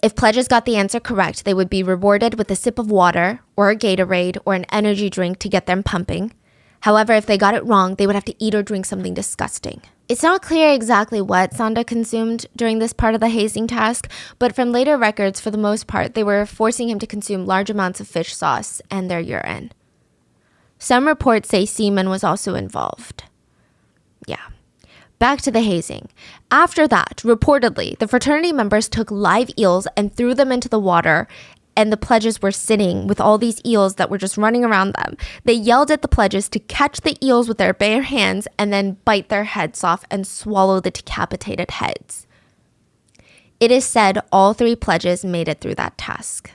If pledges got the answer correct, they would be rewarded with a sip of water or a Gatorade or an energy drink to get them pumping. However, if they got it wrong, they would have to eat or drink something disgusting. It's not clear exactly what Sanda consumed during this part of the hazing task, but from later records, for the most part, they were forcing him to consume large amounts of fish sauce and their urine. Some reports say semen was also involved. Yeah. Back to the hazing. After that, reportedly, the fraternity members took live eels and threw them into the water, and the pledges were sitting with all these eels that were just running around them. They yelled at the pledges to catch the eels with their bare hands and then bite their heads off and swallow the decapitated heads. It is said all three pledges made it through that task.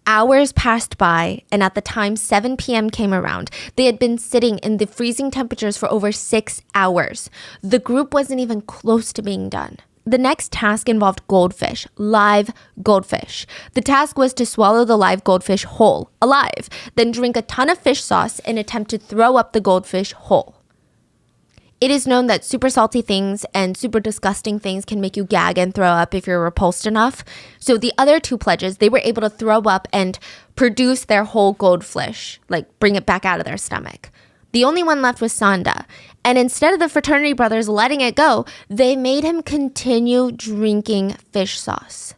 Hours passed by, and at the time 7 p.m. came around, they had been sitting in the freezing temperatures for over 6 hours. The group wasn't even close to being done. The next task involved goldfish, live goldfish. The task was to swallow the live goldfish whole, alive, then drink a ton of fish sauce and attempt to throw up the goldfish whole. It is known that super salty things and super disgusting things can make you gag and throw up if you're repulsed enough. So the other two pledges, they were able to throw up and produce their whole goldfish, like bring it back out of their stomach. The only one left was Sanda. And instead of the fraternity brothers letting it go, they made him continue drinking fish sauce.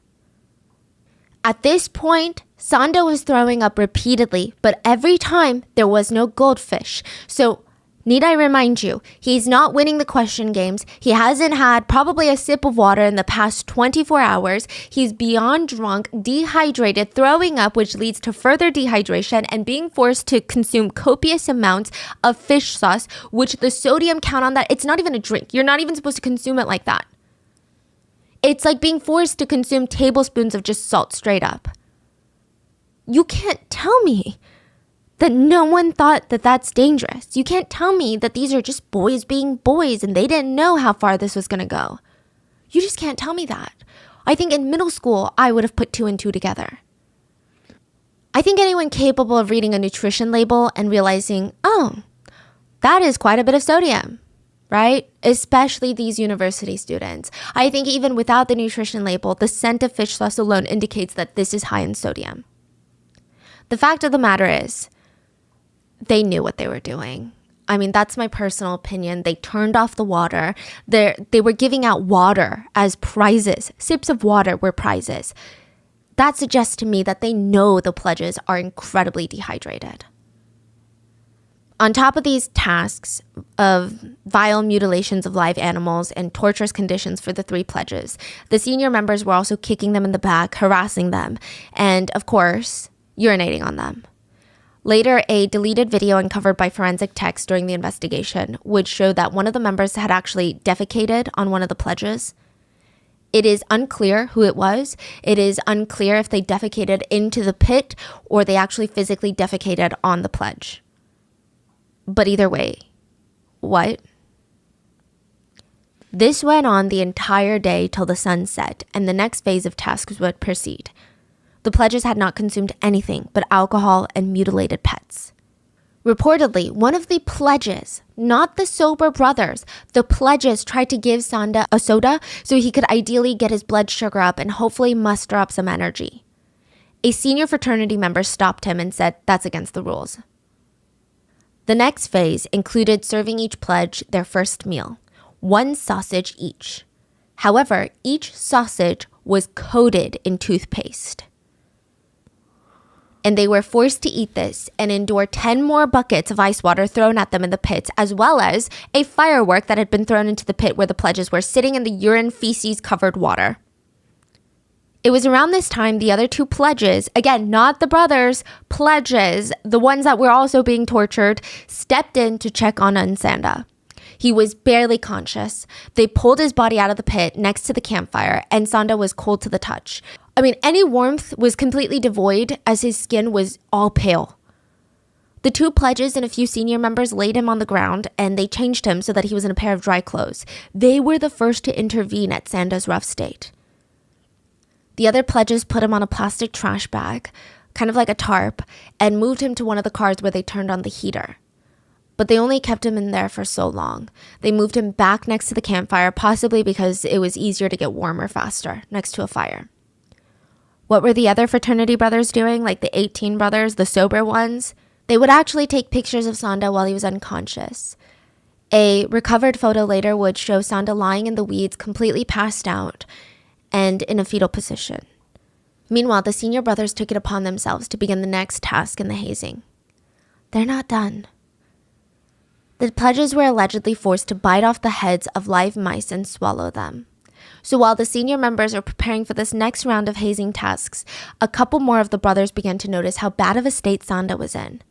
At this point, Sanda was throwing up repeatedly, but every time there was no goldfish. So Need I remind you, he's not winning the question games. He hasn't had probably a sip of water in the past 24 hours. He's beyond drunk, dehydrated, throwing up, which leads to further dehydration, and being forced to consume copious amounts of fish sauce, which the sodium count on that, it's not even a drink. You're not even supposed to consume it like that. It's like being forced to consume tablespoons of just salt straight up. You can't tell me that no one thought that that's dangerous. You can't tell me that these are just boys being boys and they didn't know how far this was going to go. You just can't tell me that. I think in middle school, I would have put 2 and 2 together. I think anyone capable of reading a nutrition label and realizing, oh, that is quite a bit of sodium, right? Especially these university students. I think even without the nutrition label, the scent of fish sauce alone indicates that this is high in sodium. The fact of the matter is, they knew what they were doing. I mean, that's my personal opinion. They turned off the water. They were giving out water as prizes. Sips of water were prizes. That suggests to me that they know the pledges are incredibly dehydrated. On top of these tasks of vile mutilations of live animals and torturous conditions for the 3 pledges, the senior members were also kicking them in the back, harassing them, and of course, urinating on them. Later, a deleted video uncovered by forensic techs during the investigation would show that one of the members had actually defecated on one of the pledges. It is unclear who it was. It is unclear if they defecated into the pit or they actually physically defecated on the pledge. But either way, what? This went on the entire day till the sun set, and the next phase of tasks would proceed. The pledges had not consumed anything but alcohol and mutilated pets. Reportedly, one of the pledges, not the sober brothers, the pledges tried to give Sanda a soda so he could ideally get his blood sugar up and hopefully muster up some energy. A senior fraternity member stopped him and said that's against the rules. The next phase included serving each pledge their first meal, 1 sausage each. However, each sausage was coated in toothpaste. And they were forced to eat this and endure 10 more buckets of ice water thrown at them in the pits, as well as a firework that had been thrown into the pit where the pledges were sitting in the urine feces covered water. It was around this time the other 2 pledges, again, not the brothers, pledges, the ones that were also being tortured, stepped in to check on Sanda. He was barely conscious. They pulled his body out of the pit next to the campfire, and Sanda was cold to the touch. I mean, any warmth was completely devoid as his skin was all pale. The 2 pledges and a few senior members laid him on the ground, and they changed him so that he was in a pair of dry clothes. They were the first to intervene at Sanda's rough state. The other pledges put him on a plastic trash bag, kind of like a tarp, and moved him to one of the cars where they turned on the heater. But they only kept him in there for so long. They moved him back next to the campfire, possibly because it was easier to get warmer faster next to a fire. What were the other fraternity brothers doing, like the 18 brothers, the sober ones? They would actually take pictures of Sanda while he was unconscious. A recovered photo later would show Sanda lying in the weeds, completely passed out and in a fetal position. Meanwhile, the senior brothers took it upon themselves to begin the next task in the hazing. They're not done. The pledges were allegedly forced to bite off the heads of live mice and swallow them. So while the senior members are preparing for this next round of hazing tasks, a couple more of the brothers began to notice how bad of a state Sanda was in.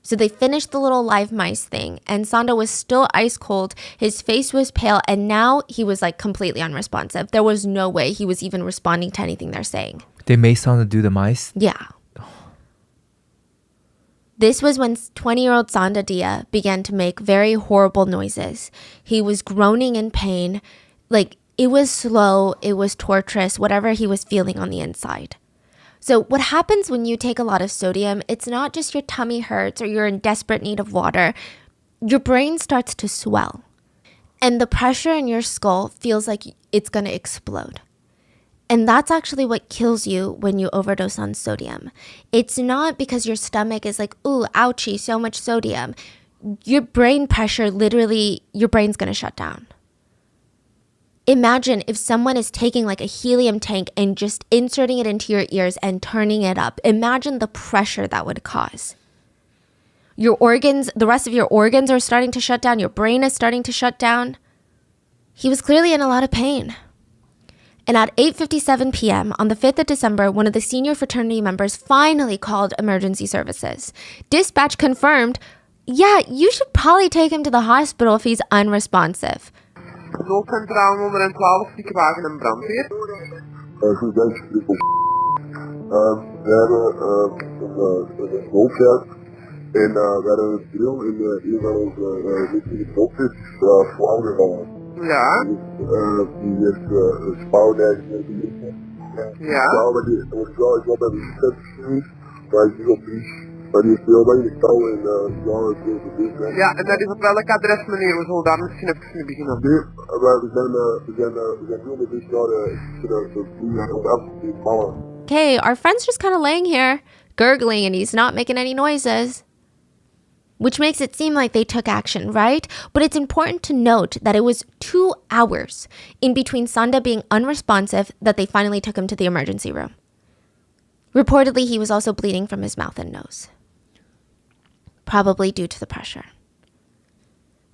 So they finished the little live mice thing, and Sanda was still ice cold, his face was pale, and now he was like completely unresponsive. There was no way he was even responding to anything they're saying. They made Sanda do the mice? Yeah. This was when 20-year-old Sanda Dia began to make very horrible noises. He was groaning in pain. Like, it was slow, it was torturous, whatever he was feeling on the inside. So what happens when you take a lot of sodium, it's not just your tummy hurts or you're in desperate need of water. Your brain starts to swell. And the pressure in your skull feels like it's going to explode. And that's actually what kills you when you overdose on sodium. It's not because your stomach is like, ooh, ouchie, so much sodium. Your brain pressure, literally, your brain's going to shut down. Imagine if someone is taking like a helium tank and just inserting it into your ears and turning it up. Imagine the pressure that would cause. Your organs, the rest of your organs are starting to shut down. Your brain is starting to shut down. He was clearly in a lot of pain. And at 8:57 p.m. on the 5th of December, one of the senior fraternity members finally called emergency services. Dispatch confirmed, yeah, you should probably take him to the hospital if he's unresponsive. Noodcentraal 112, ziekenwagen en brandweer. Goedendag, we hebben een noodwerk en we hebben een drill in een van onze boxes flauw gevallen. Ja. Die heeft een spouwneiging ja. Maar die wordt wel eens wat bij de set gestuurd, maar hij is niet op terug. Maar die heeft heel weinig touw en ja, het is gebeurd. Ja, en dat is op welk adres, meneer? We zullen daar misschien even mee beginnen. Nee, we zijn heel met dit jaar de vallen. Okay, our friend's just kind of laying here, gurgling, and he's not making any noises. Which makes it seem like they took action, right? But it's important to note that it was 2 hours in between Sanda being unresponsive that they finally took him to the emergency room. Reportedly, he was also bleeding from his mouth and nose. Probably due to the pressure.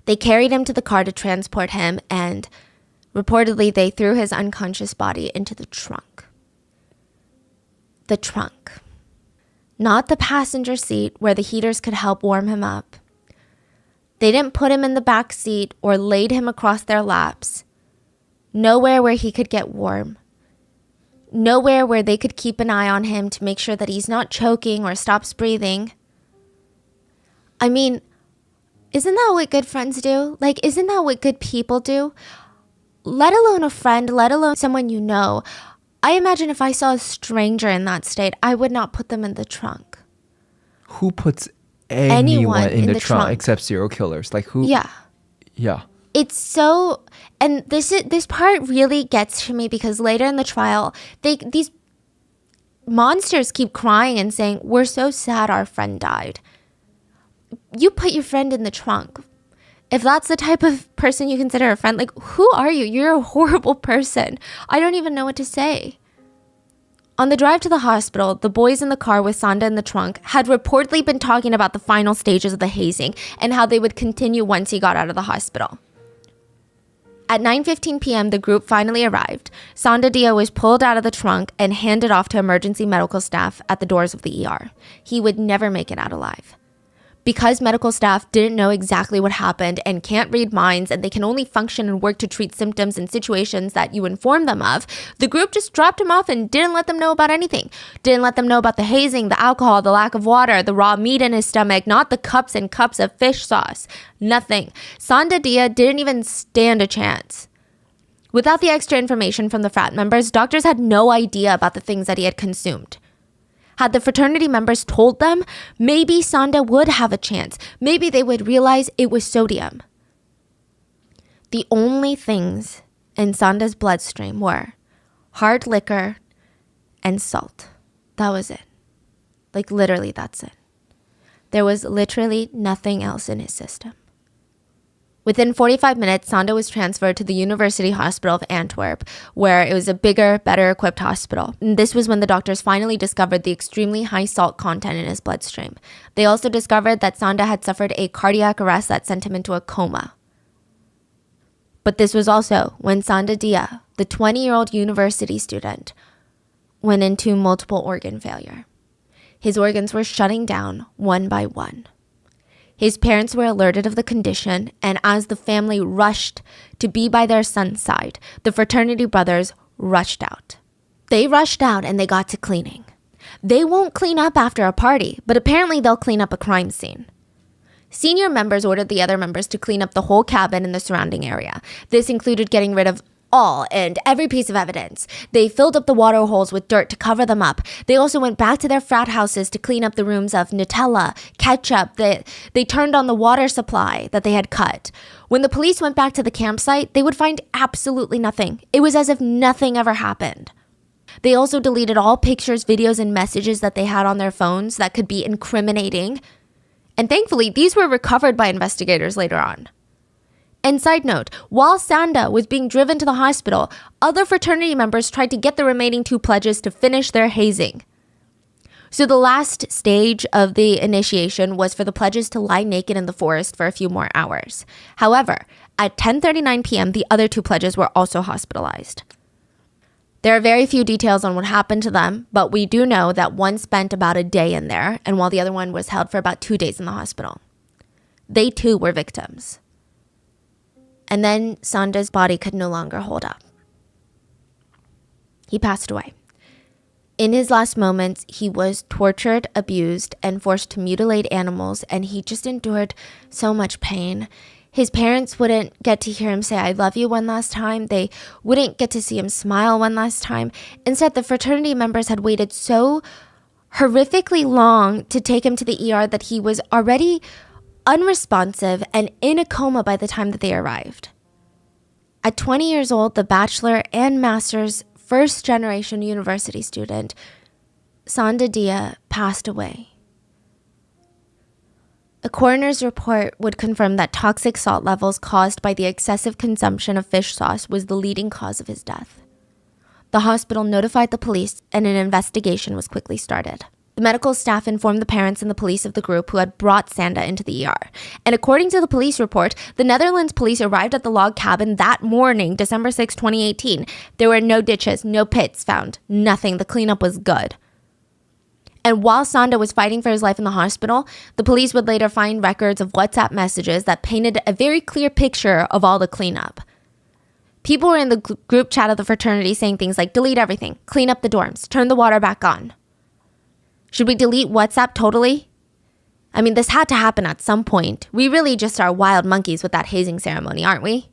They carried him to the car to transport him, and reportedly, they threw his unconscious body into the trunk. The trunk. Not the passenger seat where the heaters could help warm him up. They didn't put him in the back seat or laid him across their laps. Nowhere where he could get warm. Nowhere where they could keep an eye on him to make sure that he's not choking or stops breathing. I mean, isn't that what good friends do? Like, isn't that what good people do? Let alone a friend, let alone someone you know. I imagine if I saw a stranger in that state, I would not put them in the trunk. Who puts anyone in the trunk except serial killers? Like who? Yeah. Yeah. It's so, and this part really gets to me because later in the trial, these monsters keep crying and saying, "We're so sad our friend died." You put your friend in the trunk. If that's the type of person you consider a friend, like, who are you? You're a horrible person. I don't even know what to say. On the drive to the hospital, the boys in the car with Sanda in the trunk had reportedly been talking about the final stages of the hazing and how they would continue once he got out of the hospital. At 9:15 p.m., the group finally arrived. Sanda Dia was pulled out of the trunk and handed off to emergency medical staff at the doors of the ER. He would never make it out alive. Because medical staff didn't know exactly what happened and can't read minds and they can only function and work to treat symptoms in situations that you inform them of, the group just dropped him off and didn't let them know about anything. Didn't let them know about the hazing, the alcohol, the lack of water, the raw meat in his stomach, not the cups and cups of fish sauce. Nothing. Sanda Dia didn't even stand a chance. Without the extra information from the frat members, doctors had no idea about the things that he had consumed. Had the fraternity members told them, maybe Sanda would have a chance. Maybe they would realize it was sodium. The only things in Sanda's bloodstream were hard liquor and salt. That was it. Like, literally, that's it. There was literally nothing else in his system. Within 45 minutes, Sanda was transferred to the University Hospital of Antwerp, where it was a bigger, better equipped hospital. And this was when the doctors finally discovered the extremely high salt content in his bloodstream. They also discovered that Sanda had suffered a cardiac arrest that sent him into a coma. But this was also when Sanda Dia, the 20-year-old university student, went into multiple organ failure. His organs were shutting down one by one. His parents were alerted of the condition, and as the family rushed to be by their son's side, the fraternity brothers rushed out. They rushed out and they got to cleaning. They won't clean up after a party, but apparently they'll clean up a crime scene. Senior members ordered the other members to clean up the whole cabin and the surrounding area. This included getting rid of all and every piece of evidence. They filled up the water holes with dirt to cover them up. They also went back to their frat houses to clean up the rooms of Nutella, ketchup. They turned on the water supply that they had cut. When the police went back to the campsite, they would find absolutely nothing. It was as if nothing ever happened. They also deleted all pictures, videos, and messages that they had on their phones that could be incriminating. And thankfully, these were recovered by investigators later on. And side note, while Sanda was being driven to the hospital, other fraternity members tried to get the remaining 2 pledges to finish their hazing. So the last stage of the initiation was for the pledges to lie naked in the forest for a few more hours. However, at 10:39 p.m., the other 2 pledges were also hospitalized. There are very few details on what happened to them, but we do know that one spent about a day in there, and while the other one was held for about 2 days in the hospital. They too were victims. And then Sanda's body could no longer hold up. He passed away. In his last moments, he was tortured, abused, and forced to mutilate animals, and he just endured so much pain. His parents wouldn't get to hear him say, "I love you" one last time. They wouldn't get to see him smile one last time. Instead, the fraternity members had waited so horrifically long to take him to the ER that he was already unresponsive and in a coma by the time that they arrived. At 20 years old, the bachelor and master's first-generation university student, Sanda Dia, passed away. A coroner's report would confirm that toxic salt levels caused by the excessive consumption of fish sauce was the leading cause of his death. The hospital notified the police, and an investigation was quickly started. The medical staff informed the parents and the police of the group who had brought Sanda into the ER. And according to the police report, the Netherlands police arrived at the log cabin that morning, December 6, 2018. There were no ditches, no pits found, nothing. The cleanup was good. And while Sanda was fighting for his life in the hospital, the police would later find records of WhatsApp messages that painted a very clear picture of all the cleanup. People were in the group chat of the fraternity saying things like, delete everything, clean up the dorms, turn the water back on. Should we delete WhatsApp totally? I mean, this had to happen at some point. We really just are wild monkeys with that hazing ceremony, aren't we?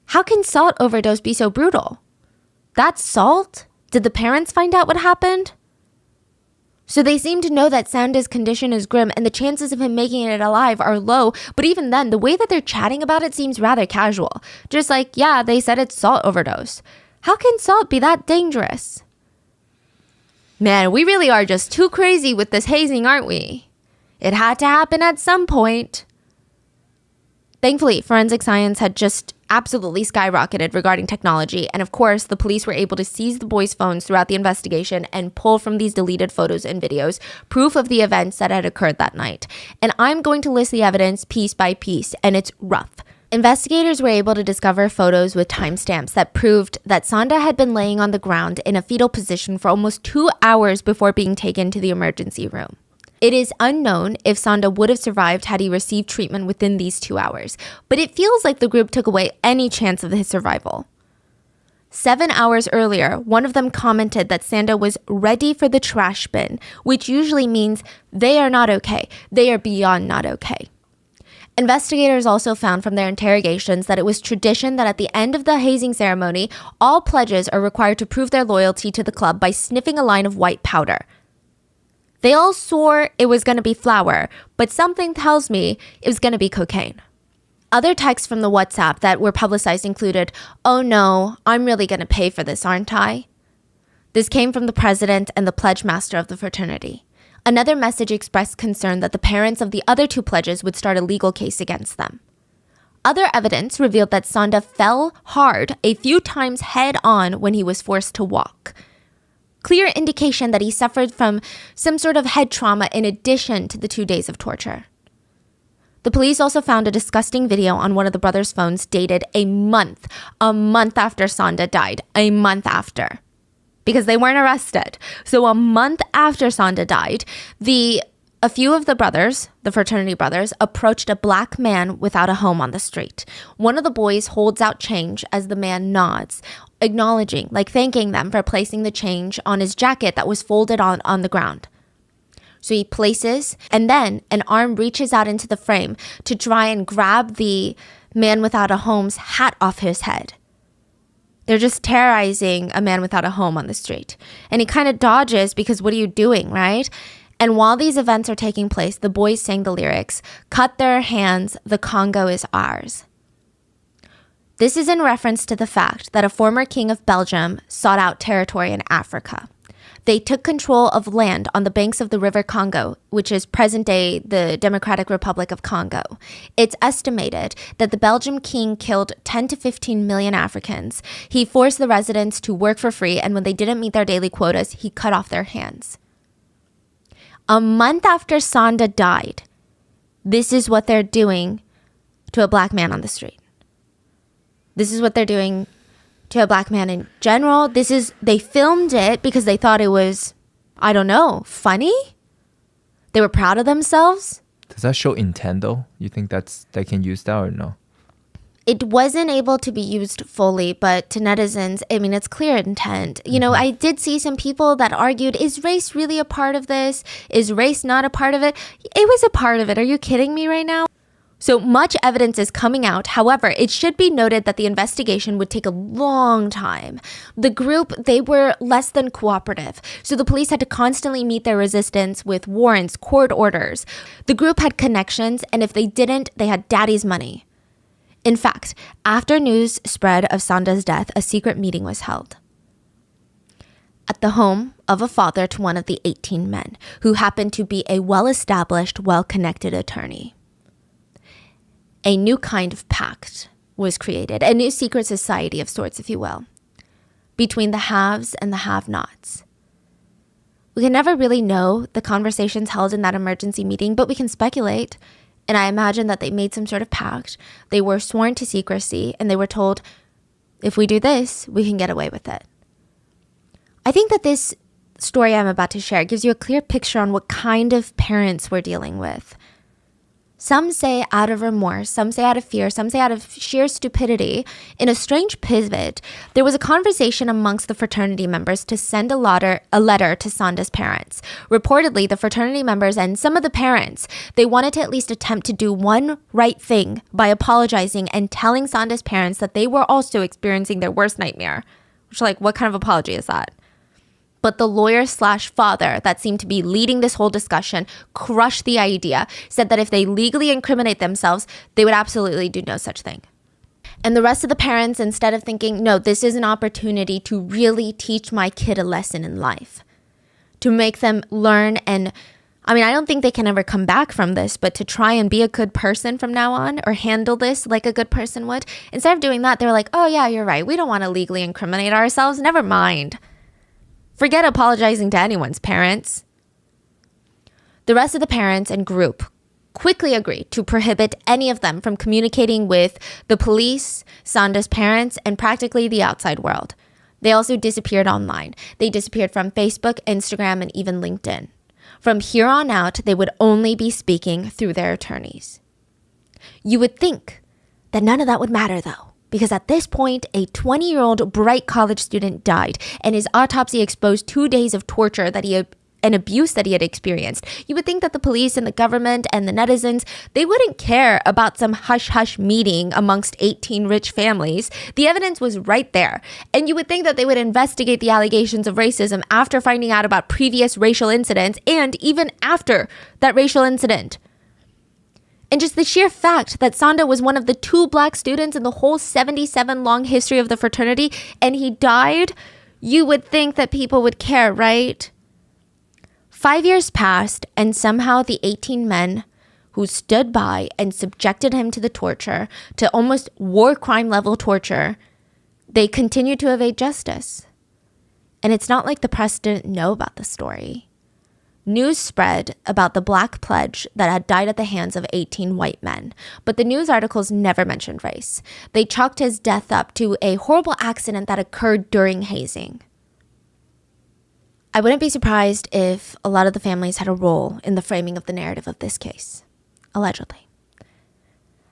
How can salt overdose be so brutal? That's salt? Did the parents find out what happened? So they seem to know that Sanda's condition is grim and the chances of him making it alive are low, but even then, the way that they're chatting about it seems rather casual. Just like, yeah, they said it's salt overdose. How can salt be that dangerous? Man, we really are just too crazy with this hazing, aren't we? It had to happen at some point. Thankfully, forensic science had just absolutely skyrocketed regarding technology, and of course, the police were able to seize the boys' phones throughout the investigation and pull from these deleted photos and videos proof of the events that had occurred that night. And I'm going to list the evidence piece by piece, and it's rough. Investigators were able to discover photos with timestamps that proved that Sanda had been laying on the ground in a fetal position for almost 2 hours before being taken to the emergency room. It is unknown if Sanda would have survived had he received treatment within these 2 hours, but it feels like the group took away any chance of his survival. 7 hours earlier, one of them commented that Sanda was ready for the trash bin, which usually means they are not okay. They are beyond not okay. Investigators also found from their interrogations that it was tradition that at the end of the hazing ceremony, all pledges are required to prove their loyalty to the club by sniffing a line of white powder. They all swore it was going to be flour, but something tells me it was going to be cocaine. Other texts from the WhatsApp that were publicized included, "Oh no, I'm really going to pay for this, aren't I?" This came from the president and the pledge master of the fraternity. Another message expressed concern that the parents of the other 2 pledges would start a legal case against them. Other evidence revealed that Sanda fell hard a few times head on when he was forced to walk. Clear indication that he suffered from some sort of head trauma in addition to the 2 days of torture. The police also found a disgusting video on one of the brothers' phones dated a month after Sanda died, a month after. Because they weren't arrested. So a month after Sanda died, a few of the brothers, the fraternity brothers, approached a black man without a home on the street. One of the boys holds out change as the man nods, acknowledging, thanking them for placing the change on his jacket that was folded on the ground. So he places, and then an arm reaches out into the frame to try and grab the man without a home's hat off his head. They're just terrorizing a man without a home on the street. And he kind of dodges because what are you doing, right? And while these events are taking place, the boys sang the lyrics, "Cut their hands, the Congo is ours." This is in reference to the fact that a former king of Belgium sought out territory in Africa. They took control of land on the banks of the River Congo, which is present-day the Democratic Republic of Congo. It's estimated that the Belgian king killed 10 to 15 million Africans. He forced the residents to work for free, and when they didn't meet their daily quotas, he cut off their hands. A month after Sonda died, this is what they're doing to a black man on the street. This is what they're doing to a black man in general. They filmed it because they thought it was, I don't know, funny? They were proud of themselves? Does that show intent though? You think they can use that or no? It wasn't able to be used fully, but to netizens, I mean, it's clear intent. You know, I did see some people that argued, is race really a part of this? Is race not a part of it? It was a part of it. Are you kidding me right now? So much evidence is coming out. However, it should be noted that the investigation would take a long time. The group, they were less than cooperative. So the police had to constantly meet their resistance with warrants, court orders. The group had connections, and if they didn't, they had daddy's money. In fact, after news spread of Sonda's death, a secret meeting was held at the home of a father to one of the 18 men, who happened to be a well-established, well-connected attorney. A new kind of pact was created, a new secret society of sorts, if you will, between the haves and the have-nots. We can never really know the conversations held in that emergency meeting, but we can speculate. And I imagine that they made some sort of pact. They were sworn to secrecy, and they were told, if we do this, we can get away with it. I think that this story I'm about to share gives you a clear picture on what kind of parents we're dealing with. Some say out of remorse, some say out of fear, some say out of sheer stupidity. In a strange pivot, there was a conversation amongst the fraternity members to send a letter to Sonda's parents. Reportedly, the fraternity members and some of the parents, they wanted to at least attempt to do one right thing by apologizing and telling Sonda's parents that they were also experiencing their worst nightmare. Which, like, what kind of apology is that? But the lawyer/father that seemed to be leading this whole discussion crushed the idea, said that if they legally incriminate themselves, they would absolutely do no such thing. And the rest of the parents, instead of thinking, no, this is an opportunity to really teach my kid a lesson in life, to make them learn and, I mean, I don't think they can ever come back from this, but to try and be a good person from now on or handle this like a good person would, instead of doing that, they're like, oh yeah, you're right. We don't want to legally incriminate ourselves. Never mind. Forget apologizing to anyone's parents. The rest of the parents and group quickly agreed to prohibit any of them from communicating with the police, Sonda's parents, and practically the outside world. They also disappeared online. They disappeared from Facebook, Instagram, and even LinkedIn. From here on out, they would only be speaking through their attorneys. You would think that none of that would matter, though. Because at this point, a 20-year-old bright college student died, and his autopsy exposed 2 days of torture and abuse that he had experienced. You would think that the police and the government and the netizens, they wouldn't care about some hush-hush meeting amongst 18 rich families. The evidence was right there. And you would think that they would investigate the allegations of racism after finding out about previous racial incidents and even after that racial incident. And just the sheer fact that Sonda was one of the 2 black students in the whole 77-long history of the fraternity, and he died, you would think that people would care, right? 5 years passed, and somehow the 18 men who stood by and subjected him to the torture, to almost war crime level torture, they continued to evade justice. And it's not like the press didn't know about the story. News spread about the Black Pledge that had died at the hands of 18 white men, but the news articles never mentioned race. They chalked his death up to a horrible accident that occurred during hazing. I wouldn't be surprised if a lot of the families had a role in the framing of the narrative of this case, allegedly.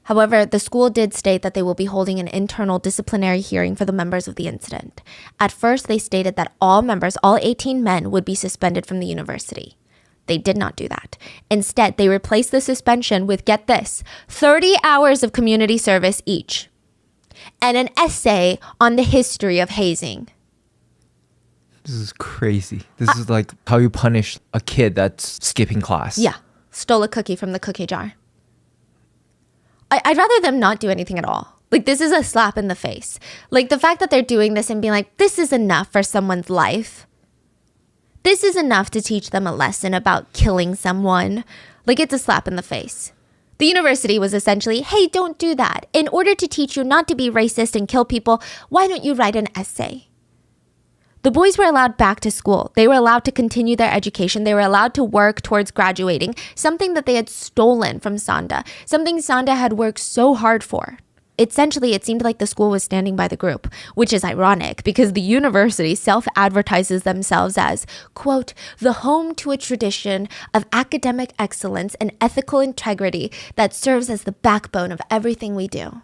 However, the school did state that they will be holding an internal disciplinary hearing for the members of the incident. At first, they stated that all members, all 18 men, would be suspended from the university. They did not do that. Instead, they replaced the suspension with, get this, 30 hours of community service each, and an essay on the history of hazing. This is crazy. This is like how you punish a kid that's skipping class. Yeah, stole a cookie from the cookie jar. I'd rather them not do anything at all. Like, this is a slap in the face. Like, the fact that they're doing this and being like, this is enough for someone's life. This is enough to teach them a lesson about killing someone. Like, it's a slap in the face. The university was essentially, hey, don't do that. In order to teach you not to be racist and kill people, why don't you write an essay? The boys were allowed back to school. They were allowed to continue their education. They were allowed to work towards graduating, something that they had stolen from Sanda, something Sanda had worked so hard for. Essentially, it seemed like the school was standing by the group, which is ironic because the university self-advertises themselves as, quote, the home to a tradition of academic excellence and ethical integrity that serves as the backbone of everything we do.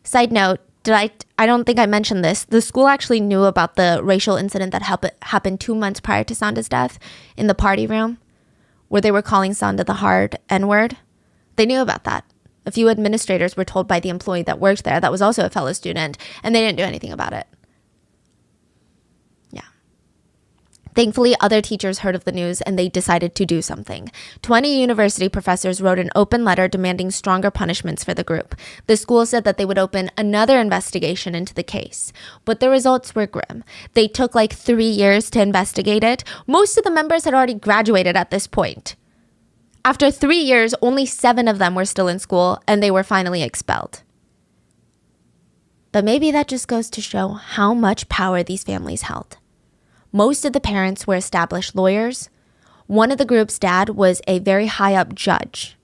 Side note, I don't think I mentioned this. The school actually knew about the racial incident that happened 2 months prior to Sanda's death in the party room, where they were calling Sanda the hard N-word. They knew about that. A few administrators were told by the employee that worked there that was also a fellow student, and they didn't do anything about it. Yeah. Thankfully, other teachers heard of the news and they decided to do something. 20 university professors wrote an open letter demanding stronger punishments for the group. The school said that they would open another investigation into the case, but the results were grim. They took like 3 years to investigate it. Most of the members had already graduated at this point. After 3 years, only 7 of them were still in school and they were finally expelled. But maybe that just goes to show how much power these families held. Most of the parents were established lawyers. One of the group's dad was a very high-up judge.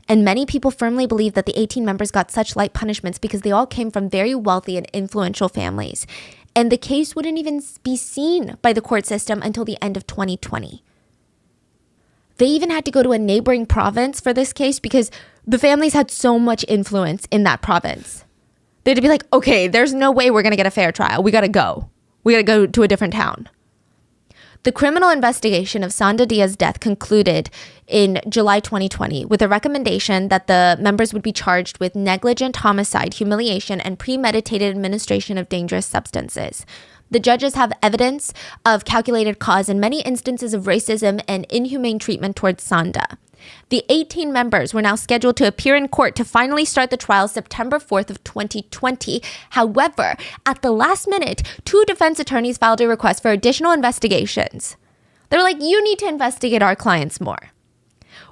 And many people firmly believe that the 18 members got such light punishments because they all came from very wealthy and influential families. And the case wouldn't even be seen by the court system until the end of 2020. They even had to go to a neighboring province for this case because the families had so much influence in that province. They had to be like, okay, there's no way we're going to get a fair trial. We got to go. We got to go to a different town. The criminal investigation of Sanda Dia's death concluded in July 2020 with a recommendation that the members would be charged with negligent homicide, humiliation, and premeditated administration of dangerous substances. The judges have evidence of calculated cause and many instances of racism and inhumane treatment towards Sanda. The 18 members were now scheduled to appear in court to finally start the trial September 4th of 2020. However, at the last minute, 2 defense attorneys filed a request for additional investigations. They're like, you need to investigate our clients more.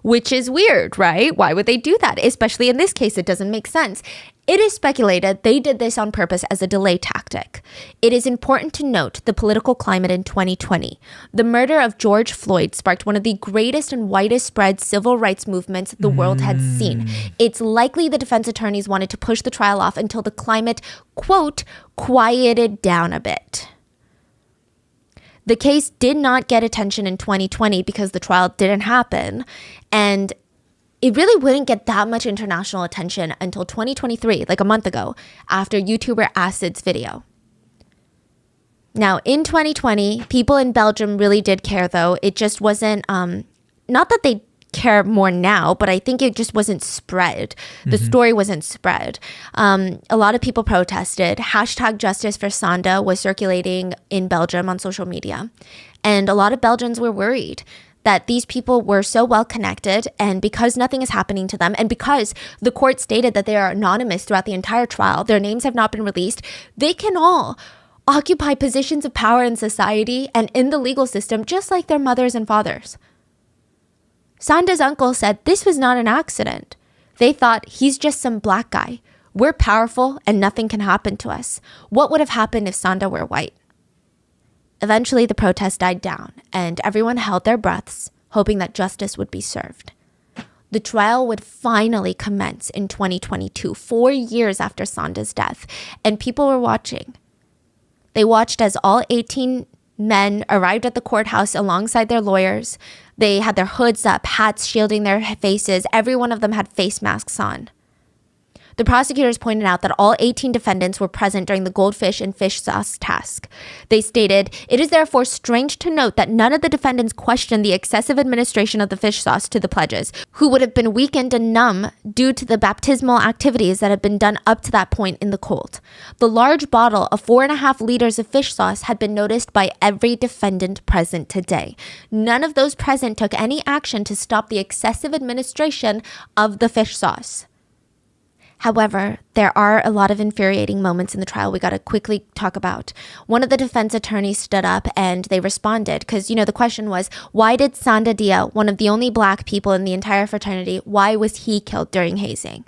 Which is weird, right? Why would they do that? Especially in this case, it doesn't make sense. It is speculated they did this on purpose as a delay tactic. It is important to note the political climate in 2020. The murder of George Floyd sparked one of the greatest and widest spread civil rights movements the world had seen. It's likely the defense attorneys wanted to push the trial off until the climate, quote, quieted down a bit. The case did not get attention in 2020 because the trial didn't happen, and it really wouldn't get that much international attention until 2023, like a month ago, after YouTuber Acid's video. Now, in 2020, people in Belgium really did care, though. It just wasn't, not that they care more now, but I think it just wasn't spread. The story wasn't spread. A lot of people protested. Hashtag Justice for Sanda was circulating in Belgium on social media. And a lot of Belgians were worried that these people were so well connected, and because nothing is happening to them, and because the court stated that they are anonymous throughout the entire trial, their names have not been released, they can all occupy positions of power in society and in the legal system just like their mothers and fathers. Sanda's uncle said this was not an accident. They thought, he's just some black guy. We're powerful and nothing can happen to us. What would have happened if Sanda were white? Eventually, the protest died down and everyone held their breaths, hoping that justice would be served. The trial would finally commence in 2022, 4 years after Sanda's death, and people were watching. They watched as all 18 men arrived at the courthouse alongside their lawyers. They had their hoods up, hats shielding their faces. Every one of them had face masks on. The prosecutors pointed out that all 18 defendants were present during the goldfish and fish sauce task. They stated, "It is therefore strange to note that none of the defendants questioned the excessive administration of the fish sauce to the pledges, who would have been weakened and numb due to the baptismal activities that had been done up to that point in the cult. The large bottle of 4.5 liters of fish sauce had been noticed by every defendant present today. None of those present took any action to stop the excessive administration of the fish sauce." However, there are a lot of infuriating moments in the trial we got to quickly talk about. One of the defense attorneys stood up and they responded because, the question was, why did Sanda Dia, one of the only black people in the entire fraternity, why was he killed during hazing?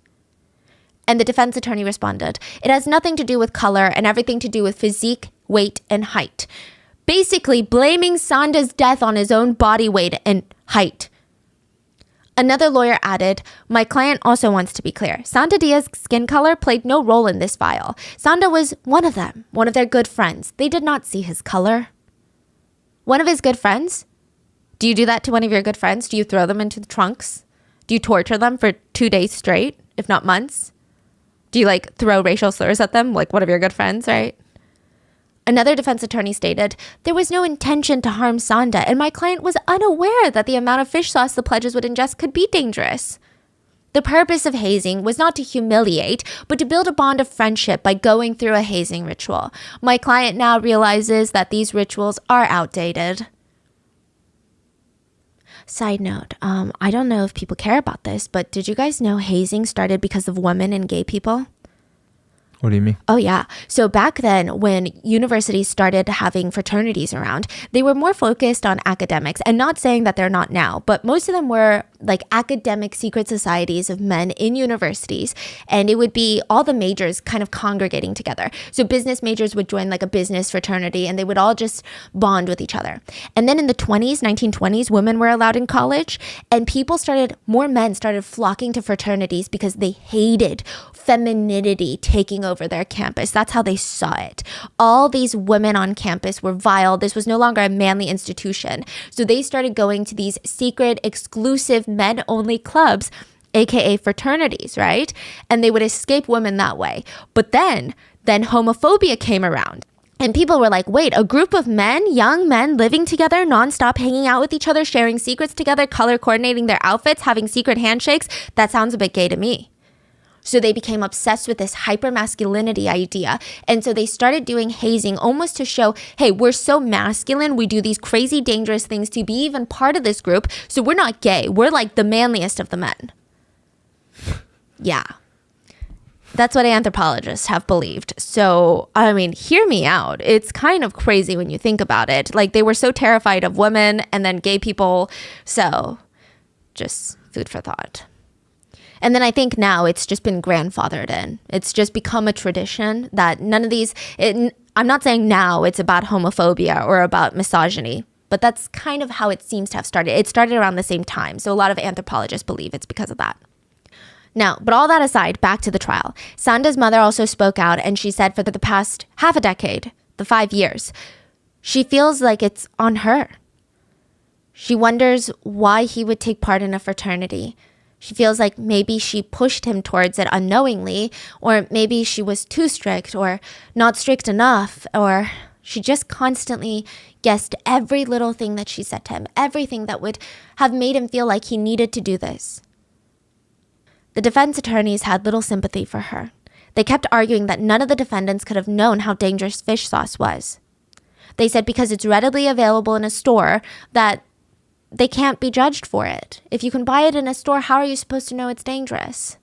And the defense attorney responded, "It has nothing to do with color and everything to do with physique, weight, and height. Basically blaming Sanda's death on his own body weight and height. Another lawyer added, my client also wants to be clear. Sanda Diaz's skin color played no role in this file. Sanda was one of them, one of their good friends. They did not see his color. One of his good friends? Do you do that to one of your good friends? Do you throw them into the trunks? Do you torture them for 2 days straight, if not months? Do you throw racial slurs at them like one of your good friends, right? Another defense attorney stated, there was no intention to harm Sanda, and my client was unaware that the amount of fish sauce the pledges would ingest could be dangerous. The purpose of hazing was not to humiliate, but to build a bond of friendship by going through a hazing ritual. My client now realizes that these rituals are outdated. Side note, I don't know if people care about this, but did you guys know hazing started because of women and gay people? What do you mean? Oh, yeah. So back then, when universities started having fraternities around, they were more focused on academics, and not saying that they're not now, but most of them were academic secret societies of men in universities. And it would be all the majors kind of congregating together. So business majors would join a business fraternity, and they would all just bond with each other. And then in the 1920s, women were allowed in college, and more men started flocking to fraternities because they hated femininity taking over their campus. That's how they saw it. All these women on campus were vile. This was no longer a manly institution. So they started going to these secret, exclusive, men-only clubs, aka fraternities, right? And they would escape women that way. But then homophobia came around. And people were like, wait, a group of men, young men living together, nonstop, hanging out with each other, sharing secrets together, color coordinating their outfits, having secret handshakes? That sounds a bit gay to me. So they became obsessed with this hypermasculinity idea. And so they started doing hazing almost to show, hey, we're so masculine. We do these crazy, dangerous things to be even part of this group. So we're not gay. We're the manliest of the men. Yeah. That's what anthropologists have believed. So, hear me out. It's kind of crazy when you think about it. They were so terrified of women and then gay people. So just food for thought. And then I think now it's just been grandfathered in. It's just become a tradition that none of these, I'm not saying now it's about homophobia or about misogyny, but that's kind of how it seems to have started. It started around the same time. So a lot of anthropologists believe it's because of that. Now, but all that aside, back to the trial. Sanda's mother also spoke out, and she said for the past half a decade, the 5 years, she feels like it's on her. She wonders why he would take part in a fraternity. She feels like maybe she pushed him towards it unknowingly, or maybe she was too strict or not strict enough, or she just constantly guessed every little thing that she said to him, everything that would have made him feel like he needed to do this. The defense attorneys had little sympathy for her. They kept arguing that none of the defendants could have known how dangerous fish sauce was. They said because it's readily available in a store that they can't be judged for it. If you can buy it in a store, how are you supposed to know it's dangerous?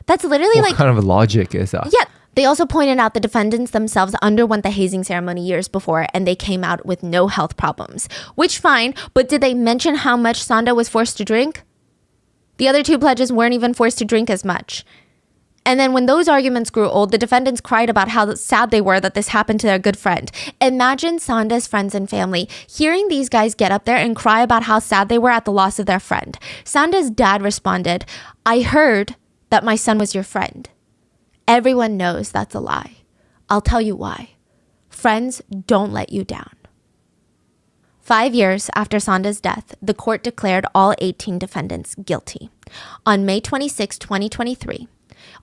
That's literally what kind of logic is that? Yeah. They also pointed out the defendants themselves underwent the hazing ceremony years before, and they came out with no health problems. Which, fine, but did they mention how much Sanda was forced to drink? The other two pledges weren't even forced to drink as much. And then when those arguments grew old, the defendants cried about how sad they were that this happened to their good friend. Imagine Sanda's friends and family hearing these guys get up there and cry about how sad they were at the loss of their friend. Sanda's dad responded, I heard that my son was your friend. Everyone knows that's a lie. I'll tell you why. Friends don't let you down. 5 years after Sanda's death, the court declared all 18 defendants guilty. On May 26, 2023,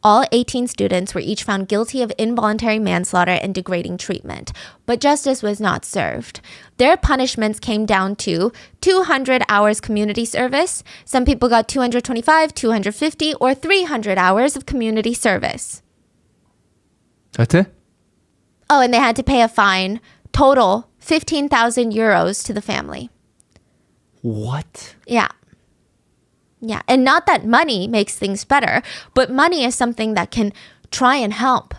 all 18 students were each found guilty of involuntary manslaughter and degrading treatment, but justice was not served. Their punishments came down to 200 hours community service. Some people got 225, 250, or 300 hours of community service. That's it? Oh, and they had to pay a fine, total 15,000 euros to the family. What? Yeah. Yeah, and not that money makes things better, but money is something that can try and help,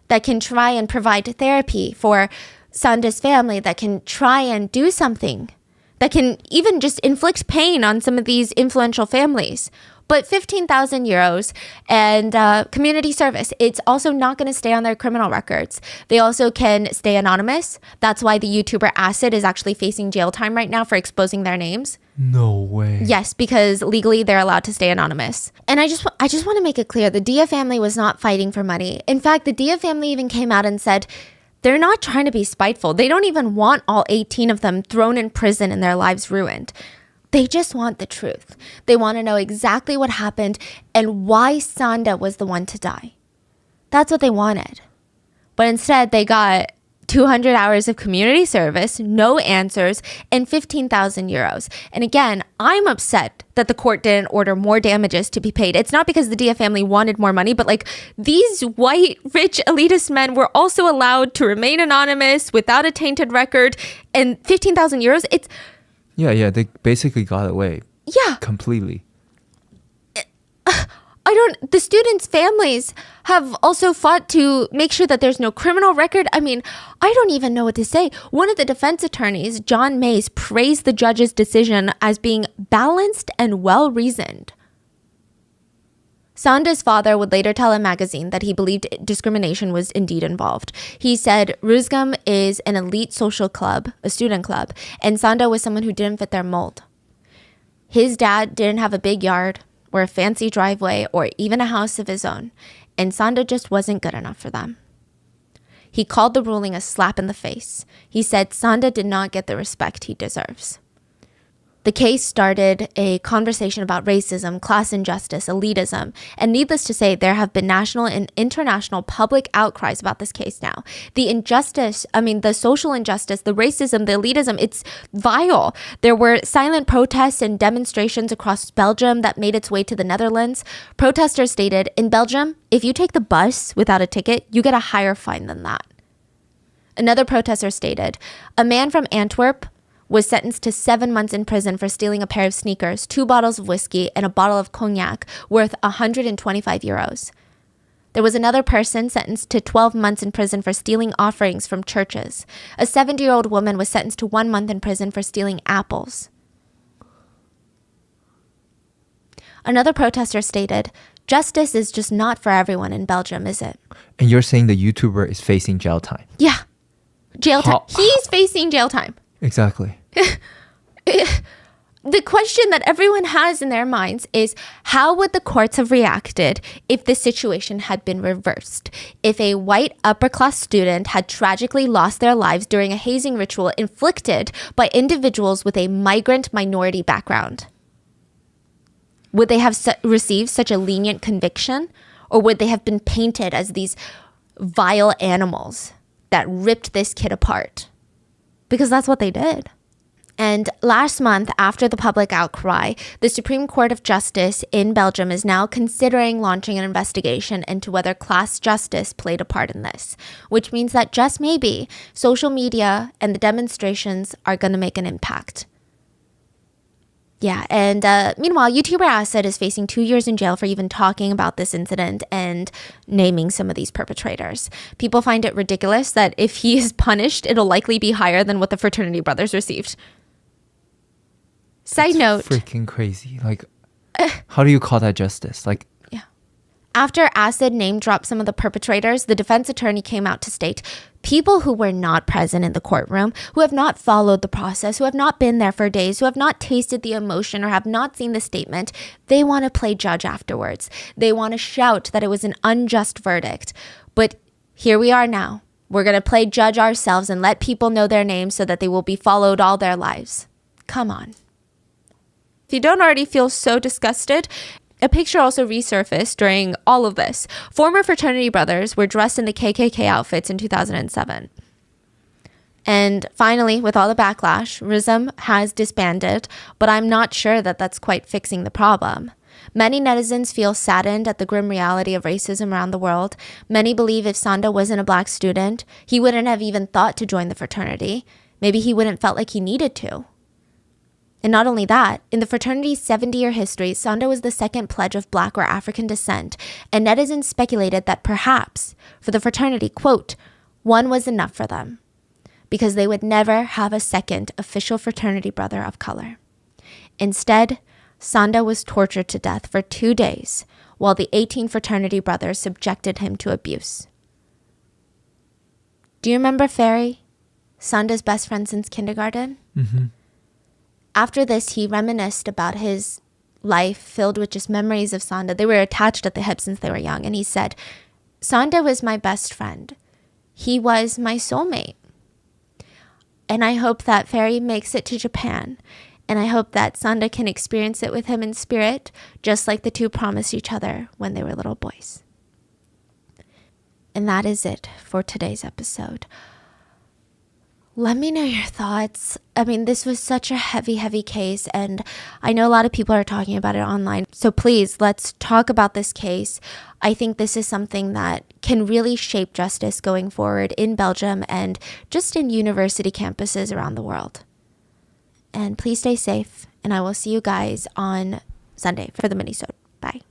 that can try and provide therapy for Sanda's family, that can try and do something, that can even just inflict pain on some of these influential families. But 15,000 euros and community service, it's also not going to stay on their criminal records. They also can stay anonymous. That's why the YouTuber Acid is actually facing jail time right now for exposing their names. No way. Yes, because legally they're allowed to stay anonymous. And I just want to make it clear, the Dia family was not fighting for money. In fact, the Dia family even came out and said they're not trying to be spiteful. They don't even want all 18 of them thrown in prison and their lives ruined. They just want the truth. They want to know exactly what happened and why Sanda was the one to die. That's what they wanted. But instead, they got 200 hours of community service, no answers, and 15,000 euros. And again, I'm upset that the court didn't order more damages to be paid. It's not because the Dia family wanted more money, but like these white, rich, elitist men were also allowed to remain anonymous without a tainted record. And 15,000 euros, it's... Yeah, they basically got away. Yeah. Completely. The students' families have also fought to make sure that there's no criminal record. I mean, I don't even know what to say. One of the defense attorneys, John Mays, praised the judge's decision as being balanced and well-reasoned. Sanda's father would later tell a magazine that he believed discrimination was indeed involved. He said Ruzgam is an elite social club, a student club, and Sanda was someone who didn't fit their mold. His dad didn't have a big yard or a fancy driveway or even a house of his own, and Sanda just wasn't good enough for them. He called the ruling a slap in the face. He said Sanda did not get the respect he deserves. The case started a conversation about racism, class injustice, elitism, and needless to say, there have been national and international public outcries about this case now. The injustice, the social injustice, the racism, the elitism, it's vile. There were silent protests and demonstrations across Belgium that made its way to the Netherlands. Protesters stated, in Belgium, if you take the bus without a ticket, you get a higher fine than that. Another protester stated, a man from Antwerp was sentenced to 7 months in prison for stealing a pair of sneakers, 2 bottles of whiskey, and a bottle of cognac worth 125 euros. There was another person sentenced to 12 months in prison for stealing offerings from churches. A 70-year-old woman was sentenced to 1 month in prison for stealing apples. Another protester stated, justice is just not for everyone in Belgium, is it? And you're saying the YouTuber is facing jail time? Yeah. Jail time. He's facing jail time. Exactly. The question that everyone has in their minds is, how would the courts have reacted if the situation had been reversed? If a white upper-class student had tragically lost their lives during a hazing ritual inflicted by individuals with a migrant minority background? Would they have received such a lenient conviction? Or would they have been painted as these vile animals that ripped this kid apart? Because that's what they did. And last month, after the public outcry, the Supreme Court of Justice in Belgium is now considering launching an investigation into whether class justice played a part in this, which means that just maybe social media and the demonstrations are going to make an impact. Yeah, and meanwhile, YouTuber Asad is facing 2 years in jail for even talking about this incident and naming some of these perpetrators. People find it ridiculous that if he is punished, it'll likely be higher than what the fraternity brothers received. Side note. Freaking crazy. Like, how do you call that justice? Like, yeah. After Asad name dropped some of the perpetrators, the defense attorney came out to state, people who were not present in the courtroom, who have not followed the process, who have not been there for days, who have not tasted the emotion or have not seen the statement, they want to play judge afterwards. They want to shout that it was an unjust verdict. But here we are now. We're going to play judge ourselves and let people know their names so that they will be followed all their lives. Come on. If you don't already feel so disgusted, a picture also resurfaced during all of this. Former fraternity brothers were dressed in the KKK outfits in 2007. And finally, with all the backlash, RISM has disbanded, but I'm not sure that that's quite fixing the problem. Many netizens feel saddened at the grim reality of racism around the world. Many believe if Sanda wasn't a black student, he wouldn't have even thought to join the fraternity. Maybe he wouldn't felt like he needed to. And not only that, in the fraternity's 70-year history, Sanda was the second pledge of Black or African descent, and netizens speculated that perhaps, for the fraternity, quote, one was enough for them, because they would never have a second official fraternity brother of color. Instead, Sanda was tortured to death for 2 days while the 18 fraternity brothers subjected him to abuse. Do you remember Ferry, Sanda's best friend since kindergarten? Mm-hmm. After this, he reminisced about his life filled with just memories of Sanda. They were attached at the hip since they were young. And he said, Sanda was my best friend. He was my soulmate. And I hope that Ferry makes it to Japan. And I hope that Sanda can experience it with him in spirit, just like the two promised each other when they were little boys. And that is it for today's episode. Let me know your thoughts. I mean, this was such a heavy, heavy case, and I know a lot of people are talking about it online. So please, let's talk about this case. I think this is something that can really shape justice going forward in Belgium and just in university campuses around the world. And please stay safe, and I will see you guys on Sunday for the mini-sode. Bye.